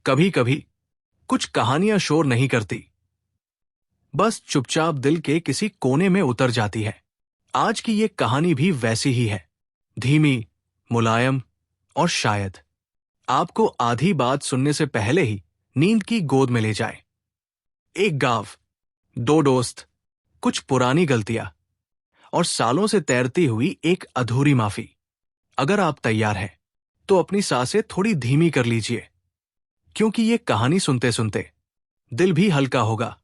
कभी कभी कुछ कहानियां शोर नहीं करती, बस चुपचाप दिल के किसी कोने में उतर जाती है। आज की ये कहानी भी वैसी ही है, धीमी, मुलायम और शायद आपको आधी बात सुनने से पहले ही नींद की गोद में ले जाए। एक गांव, दो दोस्त, कुछ पुरानी गलतियां और सालों से तैरती हुई एक अधूरी माफी। अगर आप तैयार हैं तो अपनी सांसें थोड़ी धीमी कर लीजिए, क्योंकि ये कहानी सुनते सुनते दिल भी हल्का होगा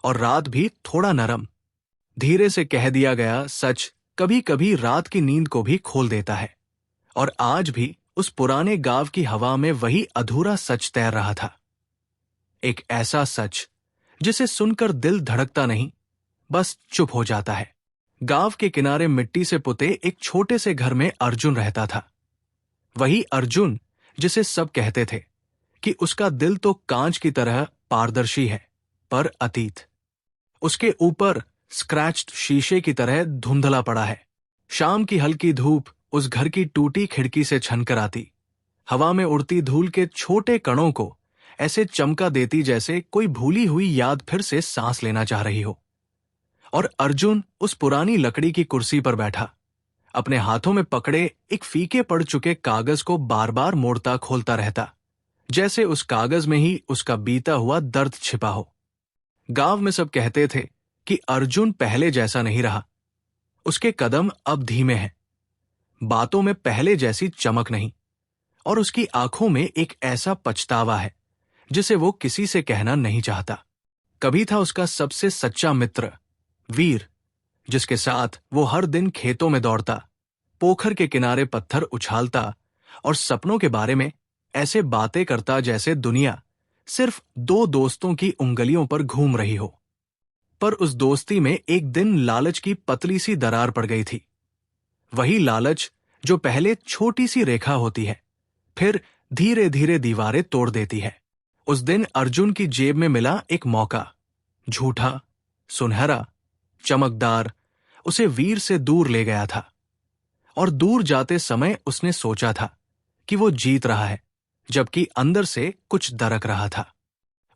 और रात भी थोड़ा नरम। धीरे से कह दिया गया सच कभी कभी रात की नींद को भी खोल देता है, और आज भी उस पुराने गांव की हवा में वही अधूरा सच तैर रहा था। एक ऐसा सच जिसे सुनकर दिल धड़कता नहीं, बस चुप हो जाता है। गांव के किनारे मिट्टी से पुते एक छोटे से घर में अर्जुन रहता था। वही अर्जुन जिसे सब कहते थे कि उसका दिल तो कांच की तरह पारदर्शी है, पर अतीत उसके ऊपर स्क्रैच्ड शीशे की तरह धुंधला पड़ा है। शाम की हल्की धूप उस घर की टूटी खिड़की से छनकर आती, हवा में उड़ती धूल के छोटे कणों को ऐसे चमका देती जैसे कोई भूली हुई याद फिर से सांस लेना चाह रही हो। और अर्जुन उस पुरानी लकड़ी की कुर्सी पर बैठा, अपने हाथों में पकड़े एक फीके पड़ चुके कागज को बार बार मोड़ता खोलता रहता, जैसे उस कागज में ही उसका बीता हुआ दर्द छिपा हो। गांव में सब कहते थे कि अर्जुन पहले जैसा नहीं रहा। उसके कदम अब धीमे हैं, बातों में पहले जैसी चमक नहीं, और उसकी आंखों में एक ऐसा पछतावा है जिसे वो किसी से कहना नहीं चाहता। कभी था उसका सबसे सच्चा मित्र वीर, जिसके साथ वो हर दिन खेतों में दौड़ता, पोखर के किनारे पत्थर उछालता और सपनों के बारे में ऐसे बातें करता जैसे दुनिया सिर्फ दो दोस्तों की उंगलियों पर घूम रही हो। पर उस दोस्ती में एक दिन लालच की पतली सी दरार पड़ गई थी। वही लालच जो पहले छोटी सी रेखा होती है, फिर धीरे धीरे दीवारें तोड़ देती है। उस दिन अर्जुन की जेब में मिला एक मौका, झूठा, सुनहरा, चमकदार, उसे वीर से दूर ले गया था। और दूर जाते समय उसने सोचा था कि वो जीत रहा है, जबकि अंदर से कुछ दरक रहा था।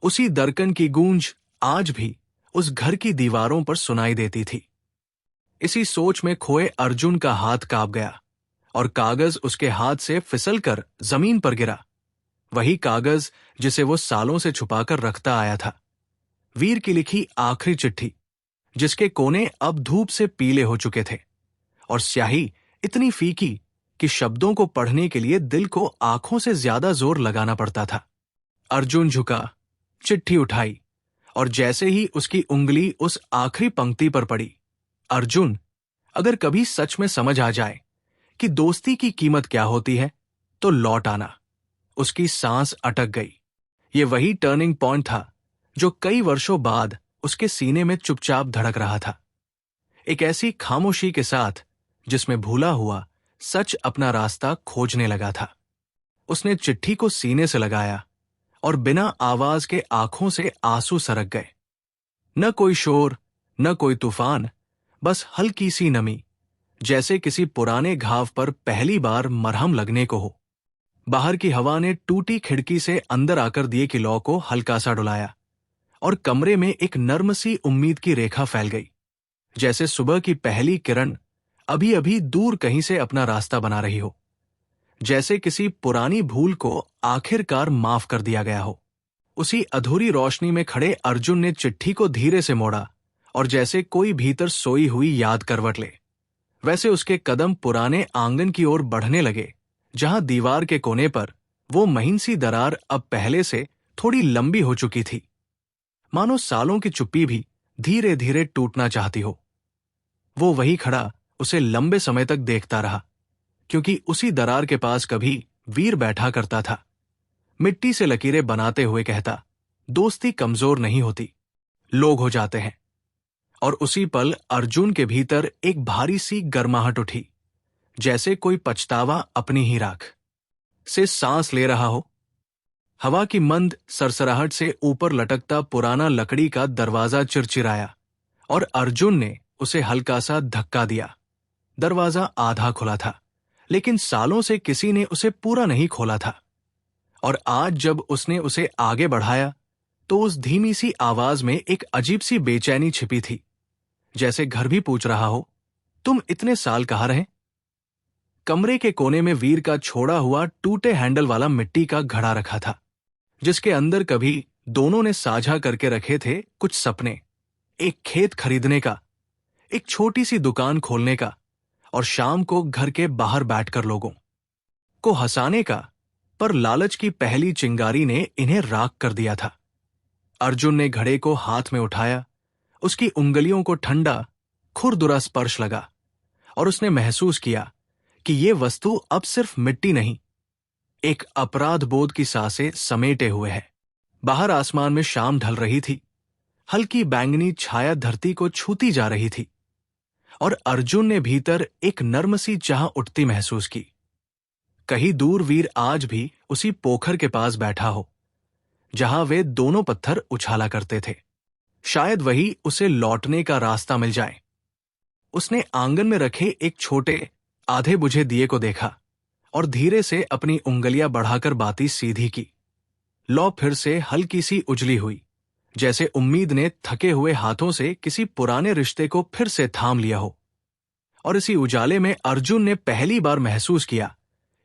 उसी दरकन की गूंज आज भी उस घर की दीवारों पर सुनाई देती थी। इसी सोच में खोए अर्जुन का हाथ कांप गया और कागज उसके हाथ से फिसलकर जमीन पर गिरा। वही कागज जिसे वो सालों से छुपाकर रखता आया था, वीर की लिखी आखिरी चिट्ठी, जिसके कोने अब धूप से पीले हो चुके थे और स्याही इतनी फीकी कि शब्दों को पढ़ने के लिए दिल को आंखों से ज्यादा जोर लगाना पड़ता था। अर्जुन झुका, चिट्ठी उठाई, और जैसे ही उसकी उंगली उस आखिरी पंक्ति पर पड़ी, अर्जुन, अगर कभी सच में समझ आ जाए कि दोस्ती की कीमत क्या होती है तो लौट आना। उसकी सांस अटक गई। ये वही टर्निंग पॉइंट था जो कई वर्षों बाद उसके सीने में चुपचाप धड़क रहा था, एक ऐसी खामोशी के साथ जिसमें भूला हुआ सच अपना रास्ता खोजने लगा था। उसने चिट्ठी को सीने से लगाया और बिना आवाज के आंखों से आंसू सरक गए। न कोई शोर, न कोई तूफान, बस हल्की सी नमी, जैसे किसी पुराने घाव पर पहली बार मरहम लगने को हो। बाहर की हवा ने टूटी खिड़की से अंदर आकर दिए की लौ को हल्का सा डुलाया और कमरे में एक नर्म सी उम्मीद की रेखा फैल गई, जैसे सुबह की पहली किरण अभी अभी दूर कहीं से अपना रास्ता बना रही हो, जैसे किसी पुरानी भूल को आखिरकार माफ कर दिया गया हो। उसी अधूरी रोशनी में खड़े अर्जुन ने चिट्ठी को धीरे से मोड़ा और जैसे कोई भीतर सोई हुई याद करवट ले, वैसे उसके कदम पुराने आंगन की ओर बढ़ने लगे, जहां दीवार के कोने पर वो महीन सी दरार अब पहले से थोड़ी लंबी हो चुकी थी, मानो सालों की चुप्पी भी धीरे धीरे टूटना चाहती हो। वो वही खड़ा उसे लंबे समय तक देखता रहा, क्योंकि उसी दरार के पास कभी वीर बैठा करता था, मिट्टी से लकीरें बनाते हुए कहता, दोस्ती कमजोर नहीं होती, लोग हो जाते हैं। और उसी पल अर्जुन के भीतर एक भारी सी गर्माहट उठी, जैसे कोई पछतावा अपनी ही राख से सांस ले रहा हो। हवा की मंद सरसराहट से ऊपर लटकता पुराना लकड़ी का दरवाजा चिरचिराया और अर्जुन ने उसे हल्का सा धक्का दिया। दरवाजा आधा खुला था, लेकिन सालों से किसी ने उसे पूरा नहीं खोला था। और आज जब उसने उसे आगे बढ़ाया तो उस धीमी सी आवाज में एक अजीब सी बेचैनी छिपी थी, जैसे घर भी पूछ रहा हो, तुम इतने साल कहाँ रहे? कमरे के कोने में वीर का छोड़ा हुआ टूटे हैंडल वाला मिट्टी का घड़ा रखा था, जिसके अंदर कभी दोनों ने साझा करके रखे थे कुछ सपने, एक खेत खरीदने का, एक छोटी सी दुकान खोलने का और शाम को घर के बाहर बैठकर लोगों को हंसाने का। पर लालच की पहली चिंगारी ने इन्हें राख कर दिया था। अर्जुन ने घड़े को हाथ में उठाया, उसकी उंगलियों को ठंडा खुरदुरा स्पर्श लगा और उसने महसूस किया कि ये वस्तु अब सिर्फ मिट्टी नहीं, एक अपराध बोध की सांसें समेटे हुए है। बाहर आसमान में शाम ढल रही थी, हल्की बैंगनी छाया धरती को छूती जा रही थी और अर्जुन ने भीतर एक नर्म सी चाह उठती महसूस की। कहीं दूर वीर आज भी उसी पोखर के पास बैठा हो जहां वे दोनों पत्थर उछाला करते थे। शायद वही उसे लौटने का रास्ता मिल जाए। उसने आंगन में रखे एक छोटे आधे बुझे दिए को देखा और धीरे से अपनी उंगलियां बढ़ाकर बाती सीधी की। लौ फिर से हल्की सी उजली हुई, जैसे उम्मीद ने थके हुए हाथों से किसी पुराने रिश्ते को फिर से थाम लिया हो। और इसी उजाले में अर्जुन ने पहली बार महसूस किया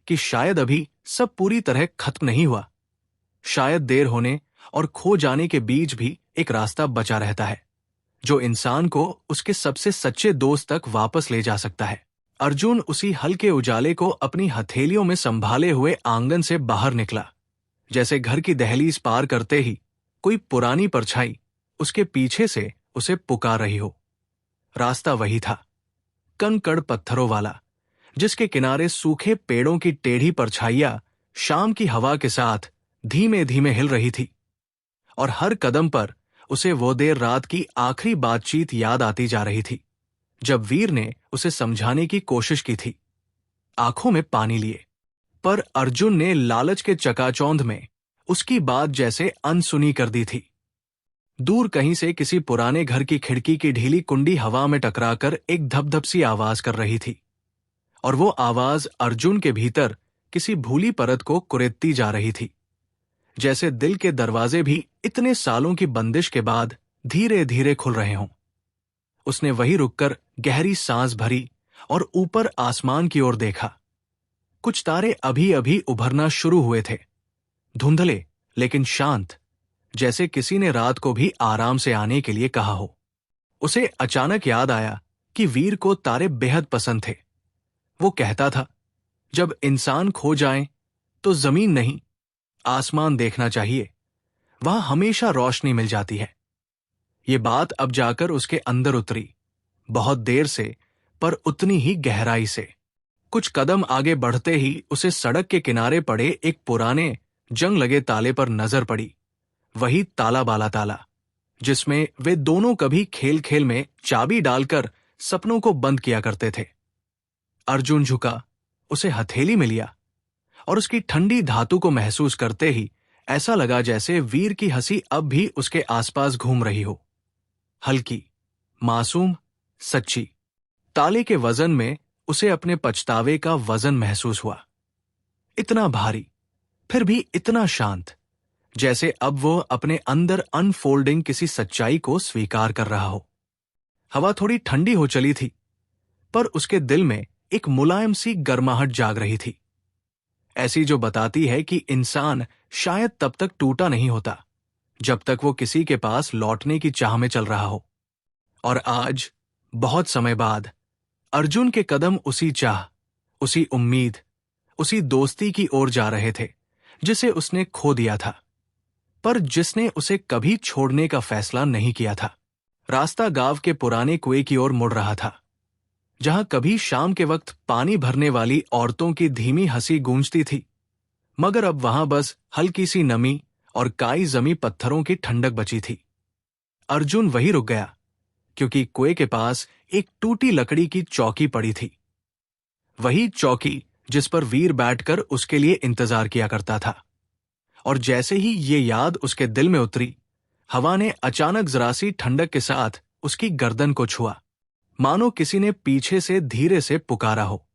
कि शायद अभी सब पूरी तरह खत्म नहीं हुआ। शायद देर होने और खो जाने के बीच भी एक रास्ता बचा रहता है, जो इंसान को उसके सबसे सच्चे दोस्त तक वापस ले जा सकता है। अर्जुन उसी हल्के उजाले को अपनी हथेलियों में संभाले हुए आंगन से बाहर निकला, जैसे घर की दहलीज पार करते ही कोई पुरानी परछाई उसके पीछे से उसे पुकार रही हो। रास्ता वही था, कंकड़ पत्थरों वाला, जिसके किनारे सूखे पेड़ों की टेढ़ी परछाइयां शाम की हवा के साथ धीमे धीमे हिल रही थी और हर कदम पर उसे वो देर रात की आखिरी बातचीत याद आती जा रही थी, जब वीर ने उसे समझाने की कोशिश की थी, आंखों में पानी लिए। पर अर्जुन ने लालच के चकाचौंध में उसकी बात जैसे अनसुनी कर दी थी। दूर कहीं से किसी पुराने घर की खिड़की की ढीली कुंडी हवा में टकराकर एक धप-धप सी आवाज कर रही थी, और वो आवाज अर्जुन के भीतर किसी भूली परत को कुरेदती जा रही थी, जैसे दिल के दरवाजे भी इतने सालों की बंदिश के बाद धीरे धीरे खुल रहे हों। उसने वहीं रुककर गहरी सांस भरी और ऊपर आसमान की ओर देखा। कुछ तारे अभी अभी उभरना शुरू हुए थे, धुंधले लेकिन शांत, जैसे किसी ने रात को भी आराम से आने के लिए कहा हो। उसे अचानक याद आया कि वीर को तारे बेहद पसंद थे। वो कहता था, जब इंसान खो जाए तो जमीन नहीं, आसमान देखना चाहिए, वहां हमेशा रोशनी मिल जाती है। ये बात अब जाकर उसके अंदर उतरी, बहुत देर से, पर उतनी ही गहराई से। कुछ कदम आगे बढ़ते ही उसे सड़क के किनारे पड़े एक पुराने जंग लगे ताले पर नजर पड़ी। वही ताला बाला ताला, जिसमें वे दोनों कभी खेल खेल में चाबी डालकर सपनों को बंद किया करते थे। अर्जुन झुका, उसे हथेली में लिया और उसकी ठंडी धातु को महसूस करते ही ऐसा लगा जैसे वीर की हंसी अब भी उसके आसपास घूम रही हो, हल्की, मासूम, सच्ची। ताले के वजन में उसे अपने पछतावे का वजन महसूस हुआ, इतना भारी, फिर भी इतना शांत, जैसे अब वो अपने अंदर अनफोल्डिंग किसी सच्चाई को स्वीकार कर रहा हो। हवा थोड़ी ठंडी हो चली थी, पर उसके दिल में एक मुलायम सी गर्माहट जाग रही थी, ऐसी जो बताती है कि इंसान शायद तब तक टूटा नहीं होता जब तक वो किसी के पास लौटने की चाह में चल रहा हो। और आज, बहुत समय बाद, अर्जुन के कदम उसी चाह, उसी उम्मीद, उसी दोस्ती की ओर जा रहे थे जिसे उसने खो दिया था, पर जिसने उसे कभी छोड़ने का फैसला नहीं किया था। रास्ता गांव के पुराने कुएं की ओर मुड़ रहा था, जहां कभी शाम के वक्त पानी भरने वाली औरतों की धीमी हंसी गूंजती थी, मगर अब वहां बस हल्की सी नमी और काई जमी पत्थरों की ठंडक बची थी। अर्जुन वहीं रुक गया, क्योंकि कुएं के पास एक टूटी लकड़ी की चौकी पड़ी थी, वही चौकी जिस पर वीर बैठकर उसके लिए इंतजार किया करता था। और जैसे ही ये याद उसके दिल में उतरी, हवा ने अचानक जरा सी ठंडक के साथ उसकी गर्दन को छुआ, मानो किसी ने पीछे से धीरे से पुकारा हो।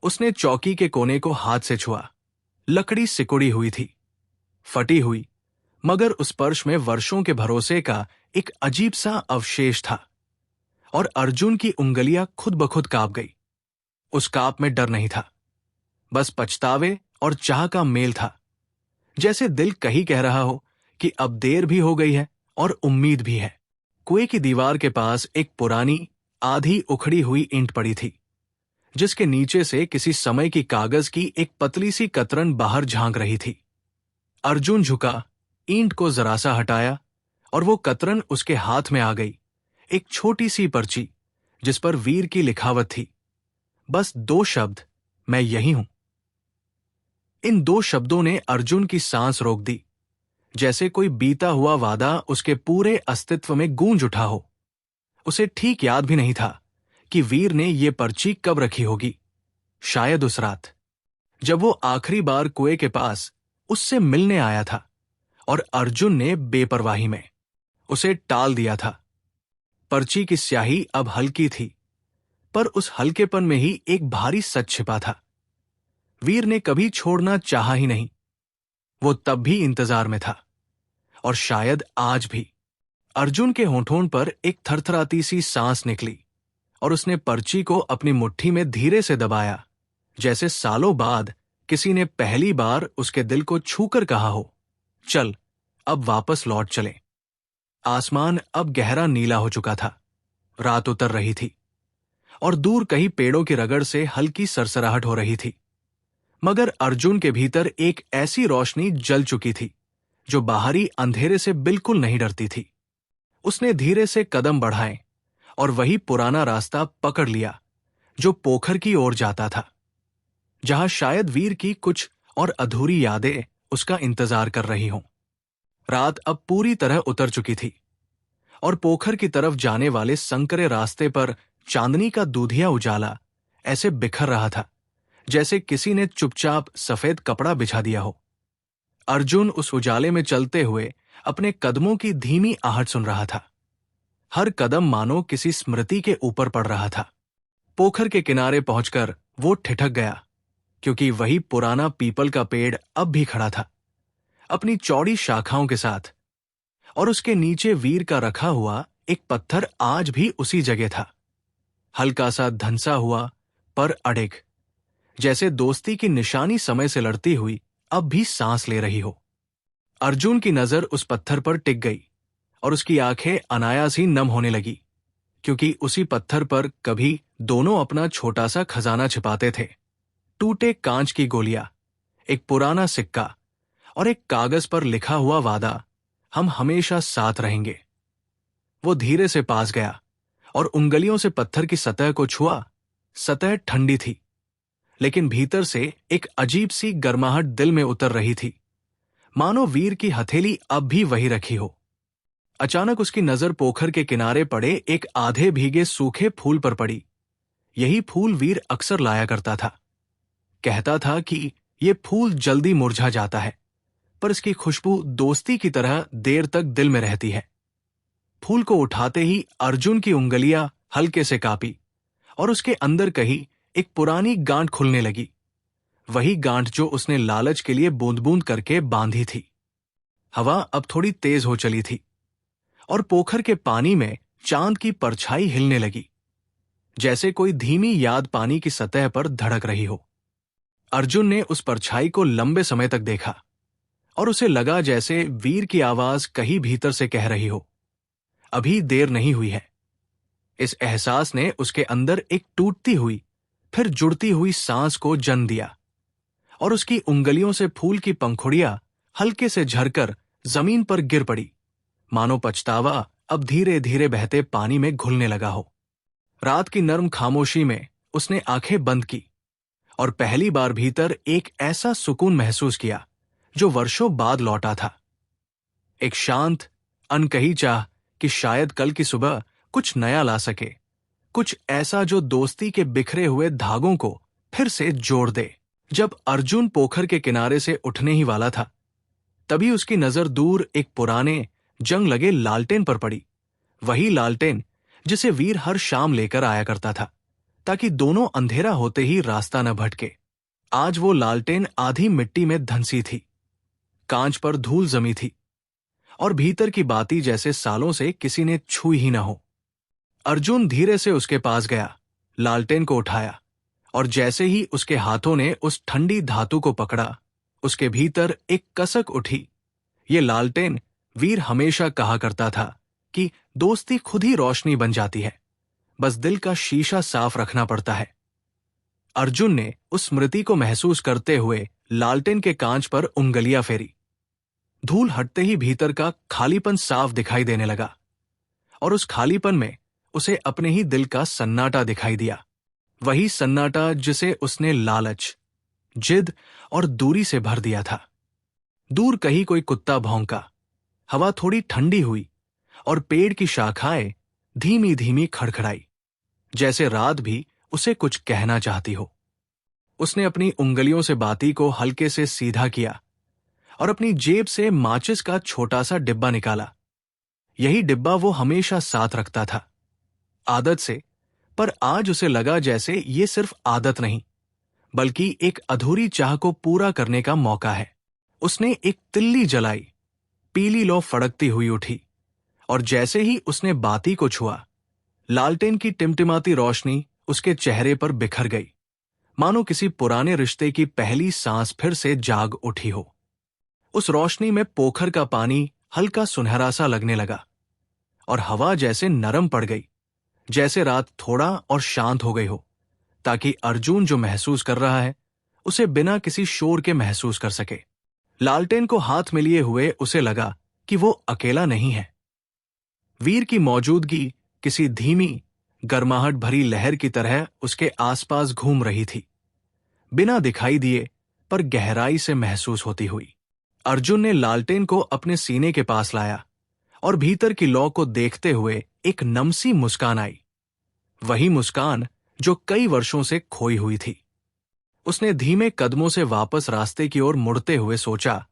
उसने चौकी के कोने को हाथ से छुआ, लकड़ी सिकुड़ी हुई थी, फटी हुई, मगर उस स्पर्श में वर्षों के भरोसे का एक अजीब सा अवशेष था। और अर्जुन की उंगलियां खुद ब खुद कांप गई। उस कांप में डर नहीं था, बस पछतावे और चाह का मेल था। जैसे दिल कहीं कह रहा हो कि अब देर भी हो गई है और उम्मीद भी है। कुएं की दीवार के पास एक पुरानी, आधी उखड़ी हुई ईंट पड़ी थी, जिसके नीचे से किसी समय की कागज की एक पतली सी कतरन बाहर झांक रही थी। अर्जुन झुका, ईंट को जरा सा हटाया और वो कतरन उसके हाथ में आ गई। एक छोटी सी पर्ची जिस पर वीर की लिखावट थी, बस 2 शब्द, मैं यही हूं। इन 2 शब्दों ने अर्जुन की सांस रोक दी, जैसे कोई बीता हुआ वादा उसके पूरे अस्तित्व में गूंज उठा हो। उसे ठीक याद भी नहीं था कि वीर ने ये पर्ची कब रखी होगी। शायद उस रात, जब वो आखिरी बार कुएं के पास उससे मिलने आया था और अर्जुन ने बेपरवाही में उसे टाल दिया था। पर्ची की स्याही अब हल्की थी, पर उस हल्केपन में ही एक भारी सच छिपा था। वीर ने कभी छोड़ना चाहा ही नहीं। वो तब भी इंतजार में था, और शायद आज भी। अर्जुन के होठों पर एक थरथराती सी सांस निकली और उसने पर्ची को अपनी मुट्ठी में धीरे से दबाया, जैसे सालों बाद किसी ने पहली बार उसके दिल को छूकर कहा हो, चल अब वापस लौट चले। आसमान अब गहरा नीला हो चुका था, रात उतर रही थी और दूर कहीं पेड़ों की रगड़ से हल्की सरसराहट हो रही थी। मगर अर्जुन के भीतर एक ऐसी रोशनी जल चुकी थी जो बाहरी अंधेरे से बिल्कुल नहीं डरती थी। उसने धीरे से कदम बढ़ाए और वही पुराना रास्ता पकड़ लिया जो पोखर की ओर जाता था, जहां शायद वीर की कुछ और अधूरी यादें उसका इंतजार कर रही हों। रात अब पूरी तरह उतर चुकी थी और पोखर की तरफ जाने वाले संकरे रास्ते पर चांदनी का दूधिया उजाला ऐसे बिखर रहा था जैसे किसी ने चुपचाप सफेद कपड़ा बिछा दिया हो। अर्जुन उस उजाले में चलते हुए अपने कदमों की धीमी आहट सुन रहा था। हर कदम मानो किसी स्मृति के ऊपर पड़ रहा था। पोखर के किनारे पहुंचकर वो ठिठक गया, क्योंकि वही पुराना पीपल का पेड़ अब भी खड़ा था, अपनी चौड़ी शाखाओं के साथ, और उसके नीचे वीर का रखा हुआ एक पत्थर आज भी उसी जगह था, हल्का सा धंसा हुआ पर अडिग, जैसे दोस्ती की निशानी समय से लड़ती हुई अब भी सांस ले रही हो। अर्जुन की नजर उस पत्थर पर टिक गई और उसकी आंखें अनायास ही नम होने लगी, क्योंकि उसी पत्थर पर कभी दोनों अपना छोटा सा खजाना छिपाते थे। टूटे कांच की गोलियां, एक पुराना सिक्का और एक कागज पर लिखा हुआ वादा, हम हमेशा साथ रहेंगे। वो धीरे से पास गया और उंगलियों से पत्थर की सतह को छुआ। सतह ठंडी थी, लेकिन भीतर से एक अजीब सी गर्माहट दिल में उतर रही थी, मानो वीर की हथेली अब भी वही रखी हो। अचानक उसकी नजर पोखर के किनारे पड़े एक आधे भीगे सूखे फूल पर पड़ी। यही फूल वीर अक्सर लाया करता था। कहता था कि ये फूल जल्दी मुरझा जाता है, पर इसकी खुशबू दोस्ती की तरह देर तक दिल में रहती है। फूल को उठाते ही अर्जुन की उंगलियां हल्के से कांपी और उसके अंदर कहीं एक पुरानी गांठ खुलने लगी, वही गांठ जो उसने लालच के लिए बूंद बूंद करके बांधी थी। हवा अब थोड़ी तेज हो चली थी और पोखर के पानी में चांद की परछाई हिलने लगी, जैसे कोई धीमी याद पानी की सतह पर धड़क रही हो। अर्जुन ने उस परछाई को लंबे समय तक देखा और उसे लगा जैसे वीर की आवाज कहीं भीतर से कह रही हो, अभी देर नहीं हुई है। इस एहसास ने उसके अंदर एक टूटती हुई फिर जुड़ती हुई सांस को जन्म दिया और उसकी उंगलियों से फूल की पंखुड़ियां हल्के से झरकर जमीन पर गिर पड़ी, मानो पछतावा अब धीरे धीरे बहते पानी में घुलने लगा हो। रात की नर्म खामोशी में उसने आंखें बंद की और पहली बार भीतर एक ऐसा सुकून महसूस किया जो वर्षों बाद लौटा था। एक शांत, अनकही चाह कि शायद कल की सुबह कुछ नया ला सके, कुछ ऐसा जो दोस्ती के बिखरे हुए धागों को फिर से जोड़ दे। जब अर्जुन पोखर के किनारे से उठने ही वाला था, तभी उसकी नजर दूर एक पुराने जंग लगे लालटेन पर पड़ी। वही लालटेन जिसे वीर हर शाम लेकर आया करता था, ताकि दोनों अंधेरा होते ही रास्ता न भटके। आज वो लालटेन आधी मिट्टी में धंसी थी, कांच पर धूल जमी थी और भीतर की बाती जैसे सालों से किसी ने छुई ही न हो। अर्जुन धीरे से उसके पास गया, लालटेन को उठाया और जैसे ही उसके हाथों ने उस ठंडी धातु को पकड़ा, उसके भीतर एक कसक उठी। ये लालटेन, वीर हमेशा कहा करता था कि दोस्ती खुद ही रोशनी बन जाती है, बस दिल का शीशा साफ रखना पड़ता है। अर्जुन ने उस स्मृति को महसूस करते हुए लालटेन के कांच पर उंगलियां फेरी। धूल हटते ही भीतर का खालीपन साफ दिखाई देने लगा और उस खालीपन में उसे अपने ही दिल का सन्नाटा दिखाई दिया। वही सन्नाटा जिसे उसने लालच, जिद और दूरी से भर दिया था। दूर कहीं कोई कुत्ता भौंका, हवा थोड़ी ठंडी हुई और पेड़ की शाखाएं धीमी धीमी खड़खड़ाई, जैसे रात भी उसे कुछ कहना चाहती हो। उसने अपनी उंगलियों से बाती को हल्के से सीधा किया और अपनी जेब से माचिस का छोटा सा डिब्बा निकाला। यही डिब्बा वो हमेशा साथ रखता था, आदत से, पर आज उसे लगा जैसे ये सिर्फ आदत नहीं, बल्कि एक अधूरी चाह को पूरा करने का मौका है। उसने एक तिल्ली जलाई, पीली लौ फड़कती हुई उठी और जैसे ही उसने बाती को छुआ, लालटेन की टिमटिमाती रोशनी उसके चेहरे पर बिखर गई, मानो किसी पुराने रिश्ते की पहली सांस फिर से जाग उठी हो। उस रोशनी में पोखर का पानी हल्का सुनहरा सा लगने लगा और हवा जैसे नरम पड़ गई, जैसे रात थोड़ा और शांत हो गई हो, ताकि अर्जुन जो महसूस कर रहा है उसे बिना किसी शोर के महसूस कर सके। लालटेन को हाथ में लिए हुए उसे लगा कि वो अकेला नहीं है। वीर की मौजूदगी किसी धीमी, गर्माहट भरी लहर की तरह उसके आसपास घूम रही थी, बिना दिखाई दिए पर गहराई से महसूस होती हुई। अर्जुन ने लालटेन को अपने सीने के पास लाया और भीतर की लौ को देखते हुए एक नमसी मुस्कान आई, वही मुस्कान जो कई वर्षों से खोई हुई थी। उसने धीमे कदमों से वापस रास्ते की ओर मुड़ते हुए सोचा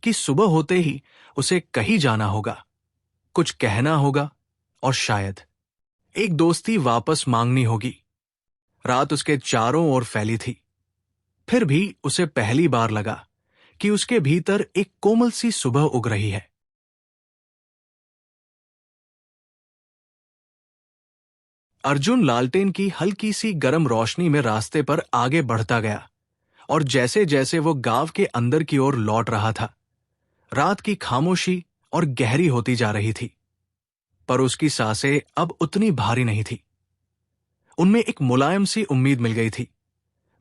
कि सुबह होते ही उसे कहीं जाना होगा, कुछ कहना होगा और शायद एक दोस्ती वापस मांगनी होगी। रात उसके चारों ओर फैली थी, फिर भी उसे पहली बार लगा कि उसके भीतर एक कोमल सी सुबह उग रही है। अर्जुन लालटेन की हल्की सी गर्म रोशनी में रास्ते पर आगे बढ़ता गया और जैसे जैसे वो गांव के अंदर की ओर लौट रहा था, रात की खामोशी और गहरी होती जा रही थी, पर उसकी सांसें अब उतनी भारी नहीं थी। उनमें एक मुलायम सी उम्मीद मिल गई थी,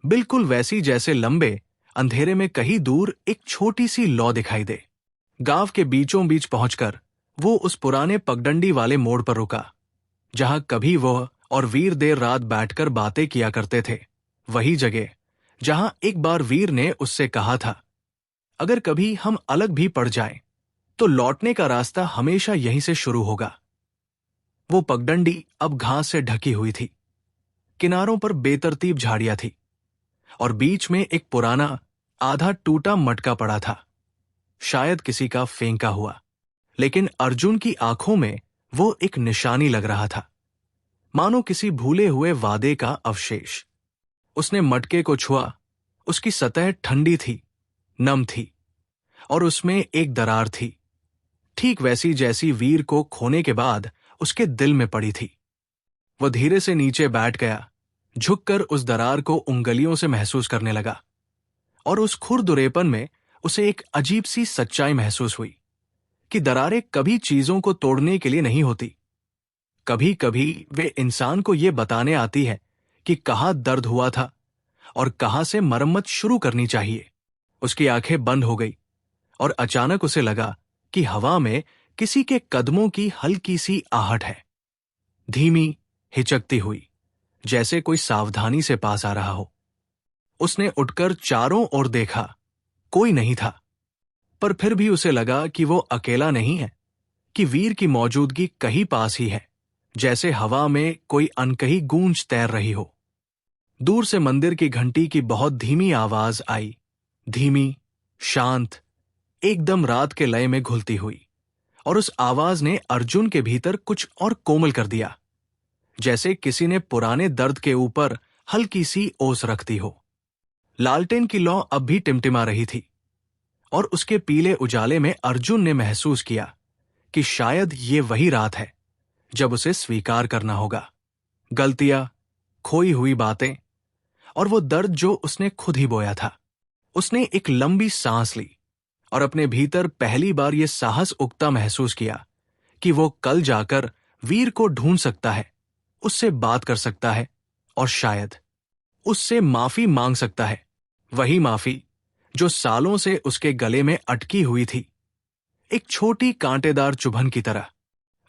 बिल्कुल वैसी जैसे लंबे अंधेरे में कहीं दूर एक छोटी सी लौ दिखाई दे। गांव के बीचों बीच पहुंचकर वो उस पुराने पगडंडी वाले मोड़ पर रुका, जहां कभी वह और वीर देर रात बैठकर बातें किया करते थे। वही जगह जहां एक बार वीर ने उससे कहा था, अगर कभी हम अलग भी पड़ जाएं, तो लौटने का रास्ता हमेशा यहीं से शुरू होगा। वो पगडंडी अब घास से ढकी हुई थी, किनारों पर बेतरतीब झाड़ियां थी और बीच में एक पुराना, आधा टूटा मटका पड़ा था, शायद किसी का फेंका हुआ। लेकिन अर्जुन की आंखों में वो एक निशानी लग रहा था, मानो किसी भूले हुए वादे का अवशेष। उसने मटके को छुआ, उसकी सतह ठंडी थी, नम थी और उसमें एक दरार थी, ठीक वैसी जैसी वीर को खोने के बाद उसके दिल में पड़ी थी। वह धीरे से नीचे बैठ गया, झुककर उस दरार को उंगलियों से महसूस करने लगा और उस खुरदुरेपन में उसे एक अजीब सी सच्चाई महसूस हुई कि दरारें कभी चीजों को तोड़ने के लिए नहीं होती, कभी कभी वे इंसान को यह बताने आती है कि कहाँ दर्द हुआ था और कहाँ से मरम्मत शुरू करनी चाहिए। उसकी आंखें बंद हो गई और अचानक उसे लगा कि हवा में किसी के कदमों की हल्की सी आहट है, धीमी, हिचकती हुई, जैसे कोई सावधानी से पास आ रहा हो। उसने उठकर चारों ओर देखा, कोई नहीं था, पर फिर भी उसे लगा कि वो अकेला नहीं है, कि वीर की मौजूदगी कहीं पास ही है, जैसे हवा में कोई अनकही गूंज तैर रही हो। दूर से मंदिर की घंटी की बहुत धीमी आवाज आई, धीमी, शांत, एकदम रात के लय में घुलती हुई, और उस आवाज ने अर्जुन के भीतर कुछ और कोमल कर दिया, जैसे किसी ने पुराने दर्द के ऊपर हल्की सी ओस रखती हो। लालटेन की लौ अब भी टिमटिमा रही थी और उसके पीले उजाले में अर्जुन ने महसूस किया कि शायद ये वही रात है जब उसे स्वीकार करना होगा। गलतियां, खोई हुई बातें और वो दर्द जो उसने खुद ही बोया था। उसने एक लंबी सांस ली और अपने भीतर पहली बार ये साहस उगता महसूस किया कि वो कल जाकर वीर को ढूंढ सकता है, उससे बात कर सकता है और शायद उससे माफी मांग सकता है। वही माफी जो सालों से उसके गले में अटकी हुई थी, एक छोटी कांटेदार चुभन की तरह।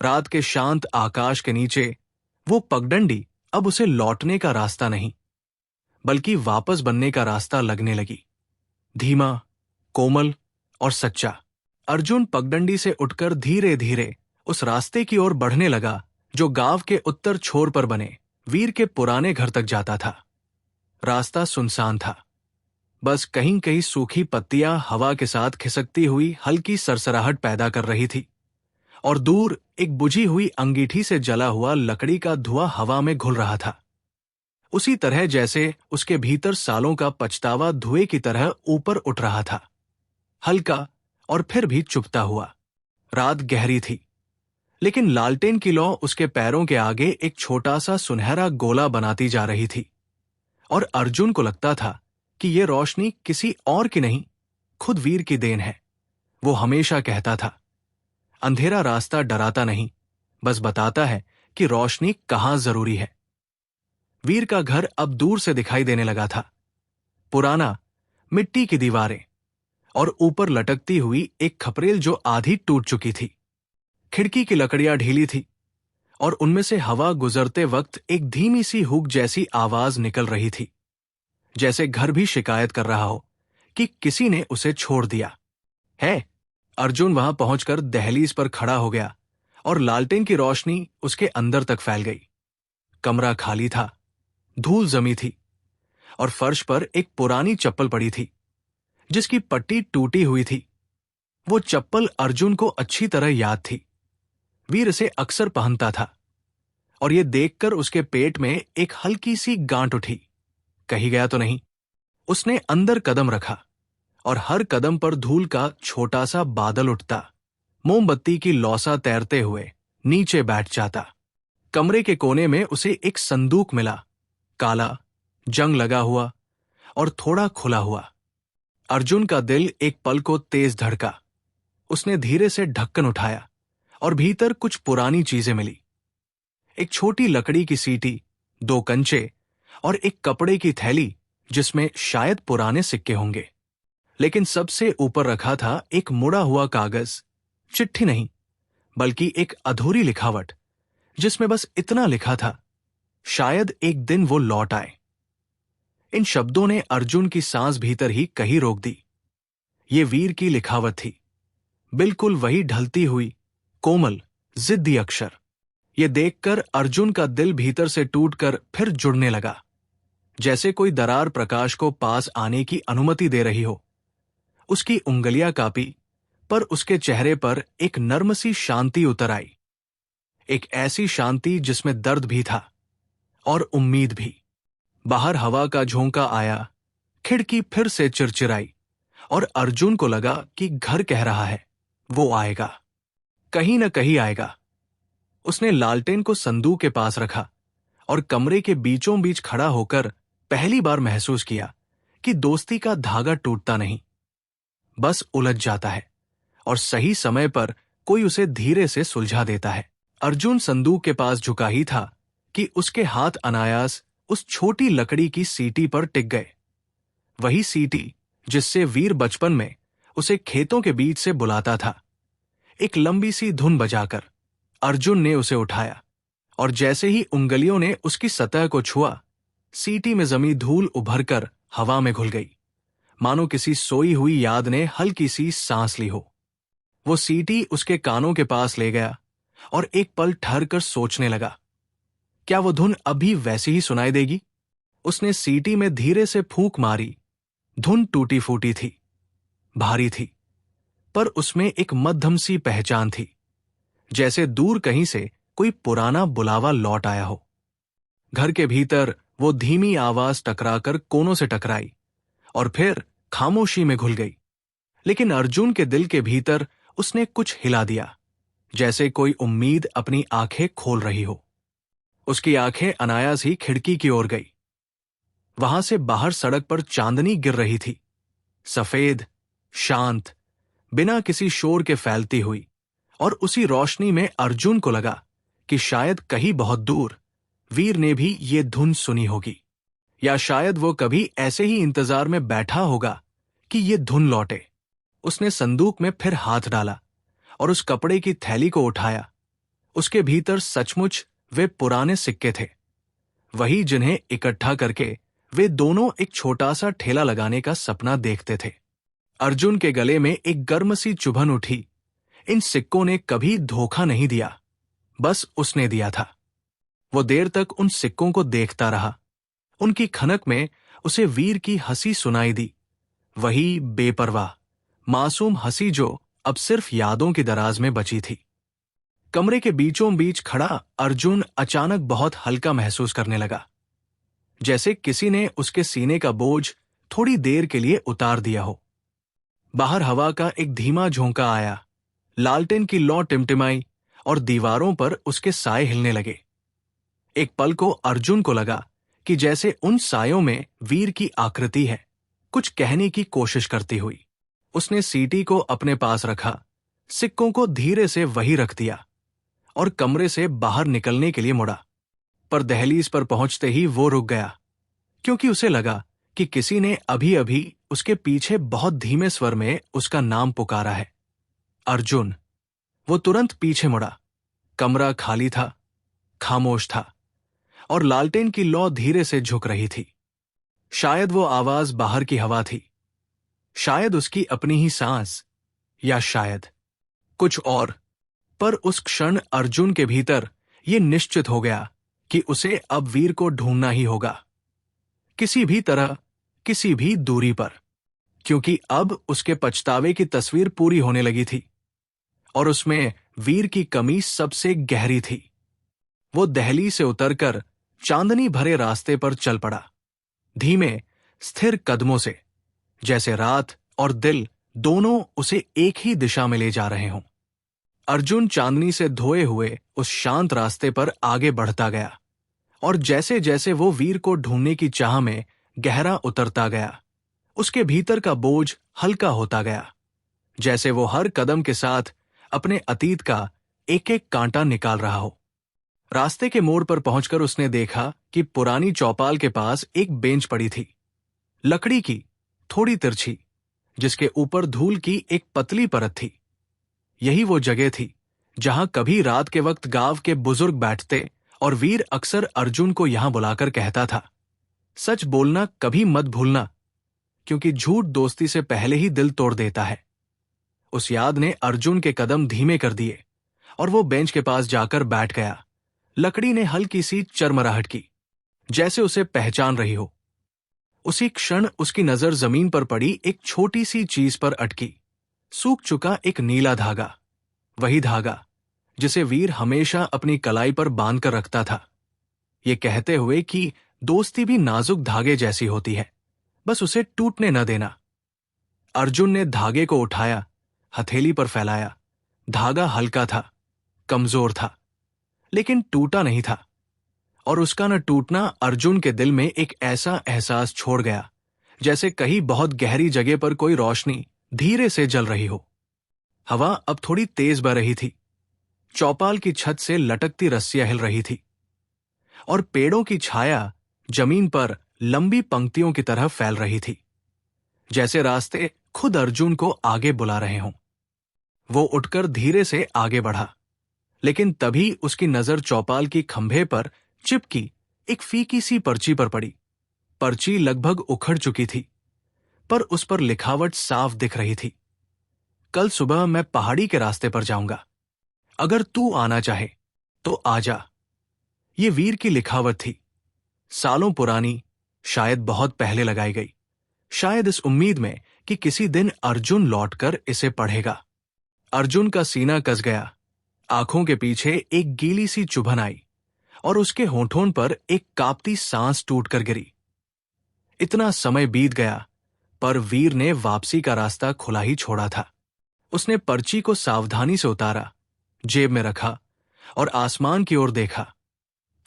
रात के शांत आकाश के नीचे वो पगडंडी अब उसे लौटने का रास्ता नहीं, बल्कि वापस बनने का रास्ता लगने लगी। धीमा, कोमल और सच्चा। अर्जुन पगडंडी से उठकर धीरे धीरे उस रास्ते की ओर बढ़ने लगा जो गांव के उत्तर छोर पर बने वीर के पुराने घर तक जाता था। रास्ता सुनसान था। बस कहीं कहीं सूखी पत्तियां हवा के साथ खिसकती हुई हल्की सरसराहट पैदा कर रही थी और दूर एक बुझी हुई अंगीठी से जला हुआ लकड़ी का धुआं हवा में घुल रहा था, उसी तरह जैसे उसके भीतर सालों का पछतावा धुएं की तरह ऊपर उठ रहा था, हल्का और फिर भी चुभता हुआ। रात गहरी थी, लेकिन लालटेन की लौ उसके पैरों के आगे एक छोटा सा सुनहरा गोला बनाती जा रही थी और अर्जुन को लगता था कि यह रोशनी किसी और की नहीं, खुद वीर की देन है। वो हमेशा कहता था, अंधेरा रास्ता डराता नहीं, बस बताता है कि रोशनी कहां जरूरी है। वीर का घर अब दूर से दिखाई देने लगा था। पुराना, मिट्टी की दीवारें और ऊपर लटकती हुई एक खपरेल जो आधी टूट चुकी थी। खिड़की की लकड़ियां ढीली थी और उनमें से हवा गुजरते वक्त एक धीमी सी हुक जैसी आवाज निकल रही थी, जैसे घर भी शिकायत कर रहा हो कि किसी ने उसे छोड़ दिया है। अर्जुन वहां पहुंचकर दहलीज पर खड़ा हो गया और लालटेन की रोशनी उसके अंदर तक फैल गई। कमरा खाली था, धूल जमी थी और फर्श पर एक पुरानी चप्पल पड़ी थी जिसकी पट्टी टूटी हुई थी। वो चप्पल अर्जुन को अच्छी तरह याद थी। वीर इसे अक्सर पहनता था और यह देखकर उसके पेट में एक हल्की सी गांठ उठी। कहीं गया तो नहीं। उसने अंदर कदम रखा और हर कदम पर धूल का छोटा सा बादल उठता, मोमबत्ती की लौसा तैरते हुए नीचे बैठ जाता। कमरे के कोने में उसे एक संदूक मिला, काला, जंग लगा हुआ और थोड़ा खुला हुआ। अर्जुन का दिल एक पल को तेज धड़का। उसने धीरे से ढक्कन उठाया और भीतर कुछ पुरानी चीजें मिली। एक छोटी लकड़ी की सीटी, 2 कंचे और एक कपड़े की थैली जिसमें शायद पुराने सिक्के होंगे। लेकिन सबसे ऊपर रखा था एक मुड़ा हुआ कागज, चिट्ठी नहीं बल्कि एक अधूरी लिखावट जिसमें बस इतना लिखा था, शायद एक दिन वो लौट आए। इन शब्दों ने अर्जुन की सांस भीतर ही कहीं रोक दी। ये वीर की लिखावट थी, बिल्कुल वही ढलती हुई, कोमल, जिद्दी अक्षर। ये देखकर अर्जुन का दिल भीतर से टूटकर फिर जुड़ने लगा, जैसे कोई दरार प्रकाश को पास आने की अनुमति दे रही हो। उसकी उंगलियां कांपी, पर उसके चेहरे पर एक नर्म सी शांति उतर आई, एक ऐसी शांति जिसमें दर्द भी था और उम्मीद भी। बाहर हवा का झोंका आया, खिड़की फिर से चिरचिराई और अर्जुन को लगा कि घर कह रहा है, वो आएगा, कहीं न कहीं आएगा। उसने लालटेन को संदूक के पास रखा और कमरे के बीचों बीच खड़ा होकर पहली बार महसूस किया कि दोस्ती का धागा टूटता नहीं, बस उलझ जाता है और सही समय पर कोई उसे धीरे से सुलझा देता है। अर्जुन संदूक के पास झुका ही था कि उसके हाथ अनायास उस छोटी लकड़ी की सीटी पर टिक गए। वही सीटी जिससे वीर बचपन में उसे खेतों के बीच से बुलाता था। एक लंबी सी धुन बजाकर अर्जुन ने उसे उठाया और जैसे ही उंगलियों ने उसकी सतह को छुआ, सीटी में जमी धूल उभरकर हवा में घुल गई, मानो किसी सोई हुई याद ने हल्की सी सांस ली हो। वो सीटी उसके कानों के पास ले गया और एक पल ठहर कर सोचने लगा, क्या वो धुन अभी वैसी ही सुनाई देगी? उसने सीटी में धीरे से फूंक मारी। धुन टूटी फूटी थी, भारी थी, पर उसमें एक मध्यम सी पहचान थी, जैसे दूर कहीं से कोई पुराना बुलावा लौट आया हो। घर के भीतर वो धीमी आवाज टकराकर कोनों से टकराई और फिर खामोशी में घुल गई। लेकिन अर्जुन के दिल के भीतर उसने कुछ हिला दिया, जैसे कोई उम्मीद अपनी आंखें खोल रही हो। उसकी आंखें अनायास ही खिड़की की ओर गई। वहां से बाहर सड़क पर चांदनी गिर रही थी, सफेद, शांत, बिना किसी शोर के फैलती हुई। और उसी रोशनी में अर्जुन को लगा कि शायद कहीं बहुत दूर वीर ने भी ये धुन सुनी होगी, या शायद वो कभी ऐसे ही इंतजार में बैठा होगा कि ये धुन लौटे। उसने संदूक में फिर हाथ डाला और उस कपड़े की थैली को उठाया। उसके भीतर सचमुच वे पुराने सिक्के थे, वही जिन्हें इकट्ठा करके वे दोनों एक छोटा सा ठेला लगाने का सपना देखते थे। अर्जुन के गले में एक गर्म सी चुभन उठी। इन सिक्कों ने कभी धोखा नहीं दिया, बस उसने दिया था। वो देर तक उन सिक्कों को देखता रहा। उनकी खनक में उसे वीर की हंसी सुनाई दी, वही बेपरवाह, मासूम हंसी जो अब सिर्फ यादों की दराज में बची थी। कमरे के बीचों बीच खड़ा अर्जुन अचानक बहुत हल्का महसूस करने लगा, जैसे किसी ने उसके सीने का बोझ थोड़ी देर के लिए उतार दिया हो। बाहर हवा का एक धीमा झोंका आया, लालटेन की लौ टिमटिमाई और दीवारों पर उसके साए हिलने लगे। एक पल को अर्जुन को लगा कि जैसे उन सायों में वीर की आकृति है, कुछ कहने की कोशिश करती हुई। उसने सीटी को अपने पास रखा, सिक्कों को धीरे से वही रख दिया और कमरे से बाहर निकलने के लिए मुड़ा। पर दहलीज पर पहुंचते ही वो रुक गया, क्योंकि उसे लगा कि किसी ने अभी अभी उसके पीछे बहुत धीमे स्वर में उसका नाम पुकारा है, अर्जुन। वो तुरंत पीछे मुड़ा। कमरा खाली था, खामोश था, और लालटेन की लौ धीरे से झुक रही थी। शायद वो आवाज बाहर की हवा थी, शायद उसकी अपनी ही सांस, या शायद कुछ और। पर उस क्षण अर्जुन के भीतर ये निश्चित हो गया कि उसे अब वीर को ढूंढना ही होगा, किसी भी तरह, किसी भी दूरी पर, क्योंकि अब उसके पछतावे की तस्वीर पूरी होने लगी थी और उसमें वीर की कमी सबसे गहरी थी। वो दहली से उतरकर चांदनी भरे रास्ते पर चल पड़ा, धीमे स्थिर कदमों से, जैसे रात और दिल दोनों उसे एक ही दिशा में ले जा रहे हों। अर्जुन चांदनी से धोए हुए उस शांत रास्ते पर आगे बढ़ता गया, और जैसे जैसे वो वीर को ढूंढने की चाह में गहरा उतरता गया, उसके भीतर का बोझ हल्का होता गया, जैसे वो हर कदम के साथ अपने अतीत का एक एक कांटा निकाल रहा हो। रास्ते के मोड़ पर पहुंचकर उसने देखा कि पुरानी चौपाल के पास एक बेंच पड़ी थी, लकड़ी की, थोड़ी तिरछी, जिसके ऊपर धूल की एक पतली परत थी। यही वो जगह थी जहां कभी रात के वक्त गांव के बुजुर्ग बैठते और वीर अक्सर अर्जुन को यहां बुलाकर कहता था, सच बोलना कभी मत भूलना, क्योंकि झूठ दोस्ती से पहले ही दिल तोड़ देता है। उस याद ने अर्जुन के कदम धीमे कर दिए और वो बेंच के पास जाकर बैठ गया। लकड़ी ने हल्की सी चरमराहट की, जैसे उसे पहचान रही हो। उसी क्षण उसकी नजर जमीन पर पड़ी एक छोटी सी चीज पर अटकी, सूख चुका एक नीला धागा, वही धागा जिसे वीर हमेशा अपनी कलाई पर बांध कर रखता था, ये कहते हुए कि दोस्ती भी नाजुक धागे जैसी होती है, बस उसे टूटने न देना। अर्जुन ने धागे को उठाया, हथेली पर फैलाया। धागा हल्का था, कमजोर था, लेकिन टूटा नहीं था, और उसका न टूटना अर्जुन के दिल में एक ऐसा एहसास छोड़ गया, जैसे कहीं बहुत गहरी जगह पर कोई रोशनी धीरे से जल रही हो। हवा अब थोड़ी तेज बह रही थी, चौपाल की छत से लटकती रस्सियां हिल रही थी, और पेड़ों की छाया जमीन पर लंबी पंक्तियों की तरह फैल रही थी, जैसे रास्ते खुद अर्जुन को आगे बुला रहे हों। वो उठकर धीरे से आगे बढ़ा, लेकिन तभी उसकी नजर चौपाल की खंभे पर चिपकी एक फीकी सी पर्ची पर पड़ी। पर्ची लगभग उखड़ चुकी थी, पर उस पर लिखावट साफ दिख रही थी, कल सुबह मैं पहाड़ी के रास्ते पर जाऊंगा, अगर तू आना चाहे तो आजा। ये वीर की लिखावट थी, सालों पुरानी, शायद बहुत पहले लगाई गई, शायद इस उम्मीद में कि किसी दिन अर्जुन लौटकर इसे पढ़ेगा। अर्जुन का सीना कस गया, आंखों के पीछे एक गीली सी चुभन आई और उसके होठों पर एक कांपती सांस टूटकर गिरी। इतना समय बीत गया, पर वीर ने वापसी का रास्ता खुला ही छोड़ा था। उसने पर्ची को सावधानी से उतारा, जेब में रखा और आसमान की ओर देखा।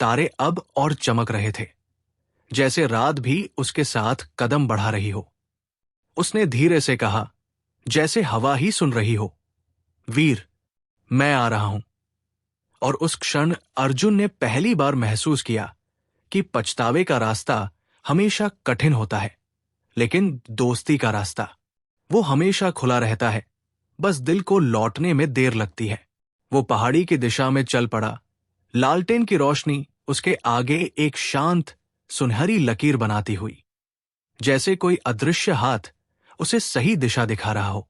तारे अब और चमक रहे थे, जैसे रात भी उसके साथ कदम बढ़ा रही हो। उसने धीरे से कहा, जैसे हवा ही सुन रही हो, वीर, मैं आ रहा हूं। और उस क्षण अर्जुन ने पहली बार महसूस किया कि पछतावे का रास्ता हमेशा कठिन होता है, लेकिन दोस्ती का रास्ता वो हमेशा खुला रहता है। बस दिल को लौटने में देर लगती है। वो पहाड़ी की दिशा में चल पड़ा। लालटेन की रोशनी उसके आगे एक शांत सुनहरी लकीर बनाती हुई, जैसे कोई अदृश्य हाथ उसे सही दिशा दिखा रहा हो।